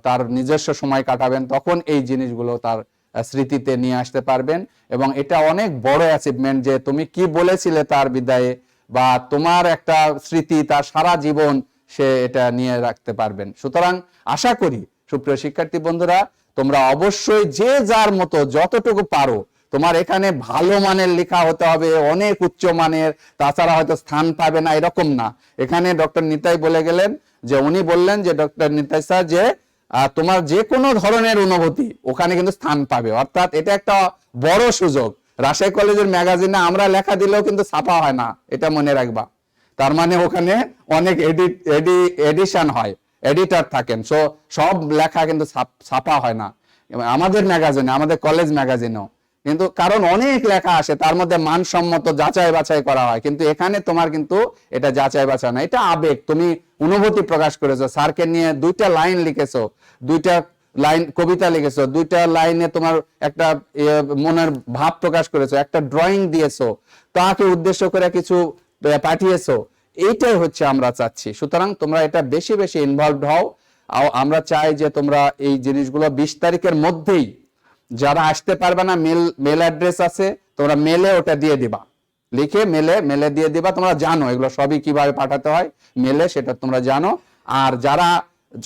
তার নিজস্ব সময় কাটাবেন, তখন এই জিনিসগুলো তার স্মৃতিতে নিয়ে আসতে পারবেন। এবং এটা অনেক বড় অ্যাচিভমেন্ট যে তুমি কি বলেছিলে তার বিদায়ে, বা তোমার একটা স্মৃতি তার সারা জীবন সে এটা নিয়ে রাখতে পারবেন। সুতরাং আশা করি সুপ্রিয় শিক্ষার্থী বন্ধুরা, তোমরা অবশ্যই যে যার মতো যতটুকু পারো, তোমার এখানে ভালো মানের লেখা হতে হবে, অনেক উচ্চ মানের, তাছাড়া হয়তো স্থান পাবে না এরকম না। এখানে ডক্টর নিতাই বলে গেলেন যে, উনি বললেন যে ডক্টর নিতাই স্যার যে তোমার যে কোনো ধরনের অনুভূতি ওখানে কিন্তু স্থান পাবে, অর্থাৎ এটা একটা বড় সুযোগ। রাজশাহী কলেজের ম্যাগাজিনে আমরা লেখা দিলেও কিন্তু ছাপা হয় না, এটা মনে রাখবা। তার মানে ওখানে অনেক এডিশন হয়, এডিটর থাকেন, সব লেখা কিন্তু ছাপা হয় না আমাদের ম্যাগাজিনে, আমাদের কলেজ ম্যাগাজিনেও। কিন্তু কারণ অনেক লেখা আসে, তার মধ্যে মানসম্মত যাচাই বাছাই করা হয়, কিন্তু এখানে তোমার কিন্তু এটা যাচাই বাছাই না, এটা আবেগ, তুমি অনুভূতি প্রকাশ করেছো, স্যারকে নিয়ে 2টা লাইন লিখেছো, 2টা লাইন কবিতা লিখেছো, 2টা লাইনে তোমার একটা মনের ভাব প্রকাশ করেছো, একটা ড্রয়িং দিয়েছো, তাকে উদ্দেশ্য করে কিছু পাঠিয়েছো। এইটাই হচ্ছে আমরা চাচ্ছি। সুতরাং তোমরা এটা বেশি বেশি ইনভলভড হও। আমরা চাই যে তোমরা এই জিনিসগুলো 20 তারিখের মধ্যেই, যারা আসতে পারবে না, মেল অ্যাড্রেস আছে, তোমরা মেলে ওটা দিয়ে দিবা, লিখে মেলে দিয়ে দিবা। তোমরা জানো এগুলো সবই কিভাবে পাঠাতে হয় মেলে, সেটা তোমরা জানো। আর যারা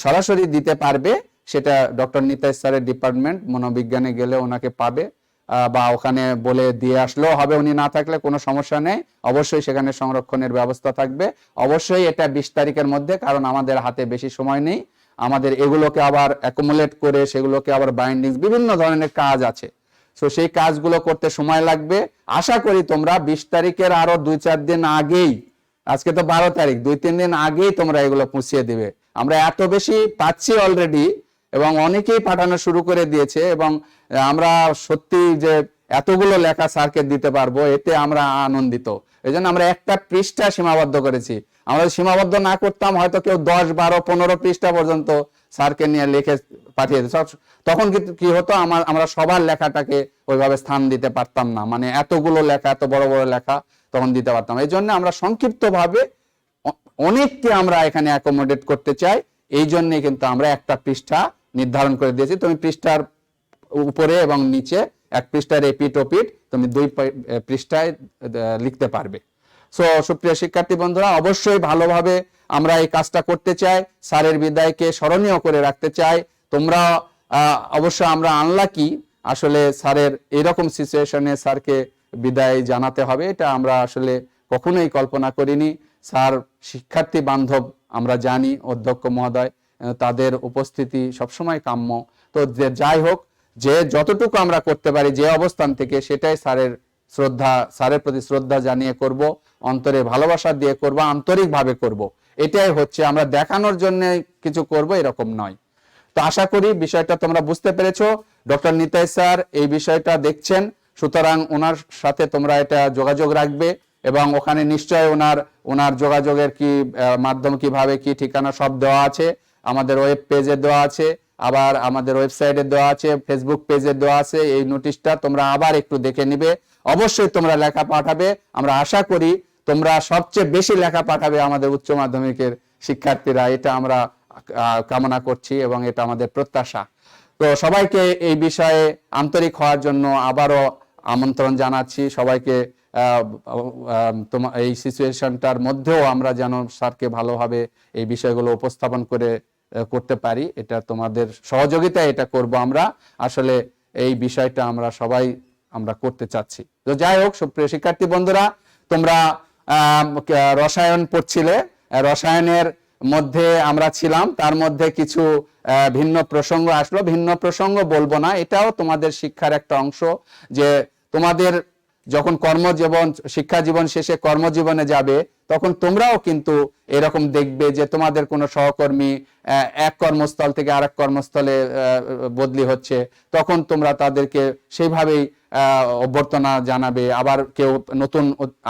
সরাসরি দিতে পারবে, সেটা ডক্টর নিতাই স্যারের ডিপার্টমেন্ট মনোবিজ্ঞানে গেলে ওনাকে পাবে, বা ওখানে বলে দিয়ে আসলেও হবে, উনি না থাকলে কোনো সমস্যা নেই, অবশ্যই সেখানে সংরক্ষণের ব্যবস্থা থাকবে। অবশ্যই এটা 20 তারিখের মধ্যে, কারণ আমাদের হাতে বেশি সময় নেই, আমাদের এগুলোকে আবার অ্যাকুমুলেট করে সেগুলোকে আবার বাইন্ডিংস, বিভিন্ন ধরনের কাজ আছে, সো সেই কাজগুলো করতে সময় লাগবে। আশা করি তোমরা 20 তারিখের আরো 2-4 দিন আগেই, আজকে তো 12 তারিখ, 2-3 দিন আগেই তোমরা এগুলো পৌঁছিয়ে দিবে। আমরা এত বেশি পাচ্ছি অলরেডি, এবং অনেকেই পাঠানো শুরু করে দিয়েছে, এবং আমরা সত্যি যে এতগুলো লেখা স্যারকে দিতে পারবো, এতে আমরা আনন্দিত। এই জন্য আমরা একটা পৃষ্ঠা সীমাবদ্ধ করেছি। আমরা যদি সীমাবদ্ধ না করতাম হয়তো কেউ 10, 12, 15 পৃষ্ঠা পর্যন্ত স্যারকে নিয়ে লিখে পাঠিয়ে দিত। তখন কিন্তু কি হতো, আমরা সবার লেখাটাকে ওইভাবে স্থান দিতে পারতাম না, মানে এতগুলো লেখা, এত বড় বড় লেখা তখন দিতে পারতাম। এই জন্য আমরা সংক্ষিপ্ত ভাবে অনেককে আমরা এখানে অ্যাকোমোডেট করতে চাই, এই জন্যই কিন্তু আমরা একটা পৃষ্ঠা নির্ধারণ করে দিয়েছি। তুমি পৃষ্ঠার উপরে এবং নিচে এক পৃষ্ঠার এপিট ওপিট তুমি 2 পৃষ্ঠায় লিখতে পারবে। সো সুপ্রিয় শিক্ষার্থী বন্ধুরা, অবশ্যই ভালোভাবে আমরা এই কাজটা করতে চাই, স্যারের বিদায়কে স্মরণীয় করে রাখতে চাই। তোমরা অবশ্য আমরা আনলাকি, আসলে স্যারের এরকম সিচুয়েশনে স্যারকে বিদায় জানাতে হবে, এটা আমরা আসলে কখনোই কল্পনা করিনি। স্যার শিক্ষার্থী বান্ধব আমরা জানি, অধ্যক্ষ মহোদয়, তাদের উপস্থিতি সবসময় কাম্য। তো যাই হোক, যে যতটুকু আমরা করতে পারি যে অবস্থান থেকে, সেটাই স্যারের প্রতি শ্রদ্ধা জানিয়ে করব, অন্তরে ভালোবাসা দিয়ে করব, আন্তরিকভাবে করব। এটাই হচ্ছে, আমরা দেখানোর জন্য কিছু করব এরকম নয়। তো আশা করি বিষয়টা তোমরা বুঝতে পেরেছো। ডক্টর নিতাই স্যার এই বিষয়টা দেখছেন, সুতরাং ওনার সাথে তোমরা এটা যোগাযোগ রাখবে এবং ওখানে নিশ্চয় ওনার যোগাযোগের কি মাধ্যম, কিভাবে কি ঠিকানা সব দেওয়া আছে, আমাদের ওয়েব পেজে দেওয়া আছে, আবার আমাদের ওয়েবসাইটে দেওয়া আছে, ফেসবুক পেজে দেওয়া আছে। এই নোটিশটা তোমরা আবার একটু দেখে নিবে। অবশ্যই তোমরা লেখা পাঠাবে, আমরা আশা করি তোমরা সবচেয়ে বেশি লেখা পাঠাবে আমাদের উচ্চ মাধ্যমিকের শিক্ষার্থীরা, এটা আমরা কামনা করছি এবং এটা আমাদের প্রত্যাশা। তো সবাইকে এই বিষয়ে আন্তরিক হওয়ার জন্য আবারও আমন্ত্রণ জানাচ্ছি সবাইকে। এই সিচুয়েশনটার মধ্যেও আমরা যেন স্যারকে ভালোভাবে এই বিষয়গুলো উপস্থাপন করতে পারি, এটা তোমাদের সহযোগিতায় এটা করব আমরা। আসলে এই বিষয়টা আমরা সবাই করতে চাচ্ছি। তো যাই হোক, সুপ্রিয় শিক্ষার্থী বন্ধুরা, তোমরা রসায়ন পড়ছিলে, রসায়নের মধ্যে আমরা ছিলাম, তার মধ্যে কিছু ভিন্ন প্রসঙ্গ আসলো। ভিন্ন প্রসঙ্গ বলবো না, এটাও তোমাদের শিক্ষার একটা অংশ, যে তোমাদের যখন কর্মজীবন, শিক্ষা জীবন শেষে কর্মজীবনে যাবে, তখন তোমরাও কিন্তু এরকম দেখবে যে তোমাদের কোনো সহকর্মী এক কর্মস্থল থেকে আরেক কর্মস্থলে বদলি হচ্ছে, তখন তোমরা তাদেরকে সেইভাবেই অভ্যর্থনা জানাবে, আবার কেউ নতুন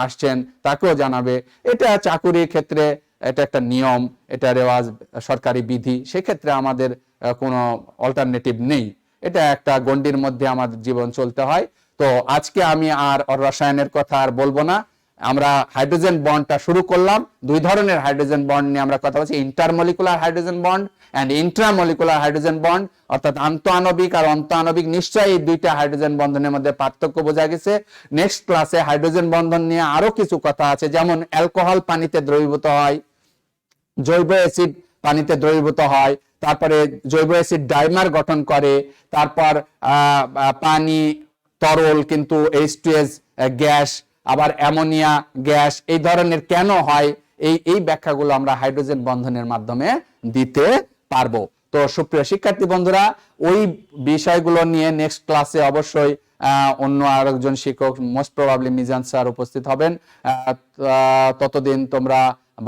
আসছেন তাকেও জানাবে। এটা চাকুরির ক্ষেত্রে এটা একটা নিয়ম, এটা রেওয়াজ, সরকারি বিধি, সেক্ষেত্রে আমাদের কোনো অল্টারনেটিভ নেই, এটা একটা গণ্ডির মধ্যে আমাদের জীবন চলতে হয়। তো আজকে আমি আর রসায়নের কথা আর বলবো না, আমরা হাইড্রোজেন বন্ডটা শুরু করলাম। 2 ধরনের হাইড্রোজেন বন্ড নিয়ে আমরা কথা বলছি, intermolecular hydrogen bond and intramolecular hydrogen bond, অর্থাৎ আন্তঃআণবিক আর অন্তঃআণবিক। নিশ্চয়ই এই 2টা হাইড্রোজেন বন্ধনের মধ্যে পার্থক্য বোঝা গেছে। নেক্সট ক্লাসে হাইড্রোজেন বন্ধন নিয়ে আরো কিছু কথা আছে, যেমন অ্যালকোহল পানিতে দ্রবীভূত হয়, জৈব অ্যাসিড পানিতে দ্রবীভূত হয়, তারপরে জৈব অ্যাসিড ডাইমার গঠন করে, তারপর পানি তরল কিন্তু H2S গ্যাস, আবার অ্যামোনিয়া গ্যাস, এই ধরনের কেন হয়, এই ব্যাখ্যাগুলো আমরা হাইড্রোজেন বন্ধনের মাধ্যমে দিতে পারবো। তো সুপ্রিয় শিক্ষার্থী বন্ধুরা, ওই বিষয়গুলো নিয়ে নেক্সট ক্লাসে অবশ্যই অন্য আরেকজন শিক্ষক, মোস্ট প্রবাবলি মিজান স্যার উপস্থিত হবেন। ততদিন তোমরা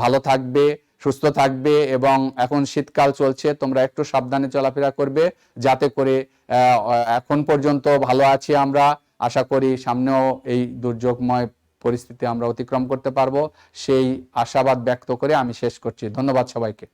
ভালো থাকবে, সুস্থ থাকবে, এবং এখন শীতকাল চলছে, তোমরা একটু সাবধানে চলাফেরা করবে, যাতে করে এখন পর্যন্ত ভালো আছি আমরা, আশা করি সামনেও এই দুর্যোগময় পরিস্থিতি আমরা অতিক্রম করতে পারবো, সেই আশাবাদ ব্যক্ত করে আমি শেষ করছি। ধন্যবাদ সবাইকে।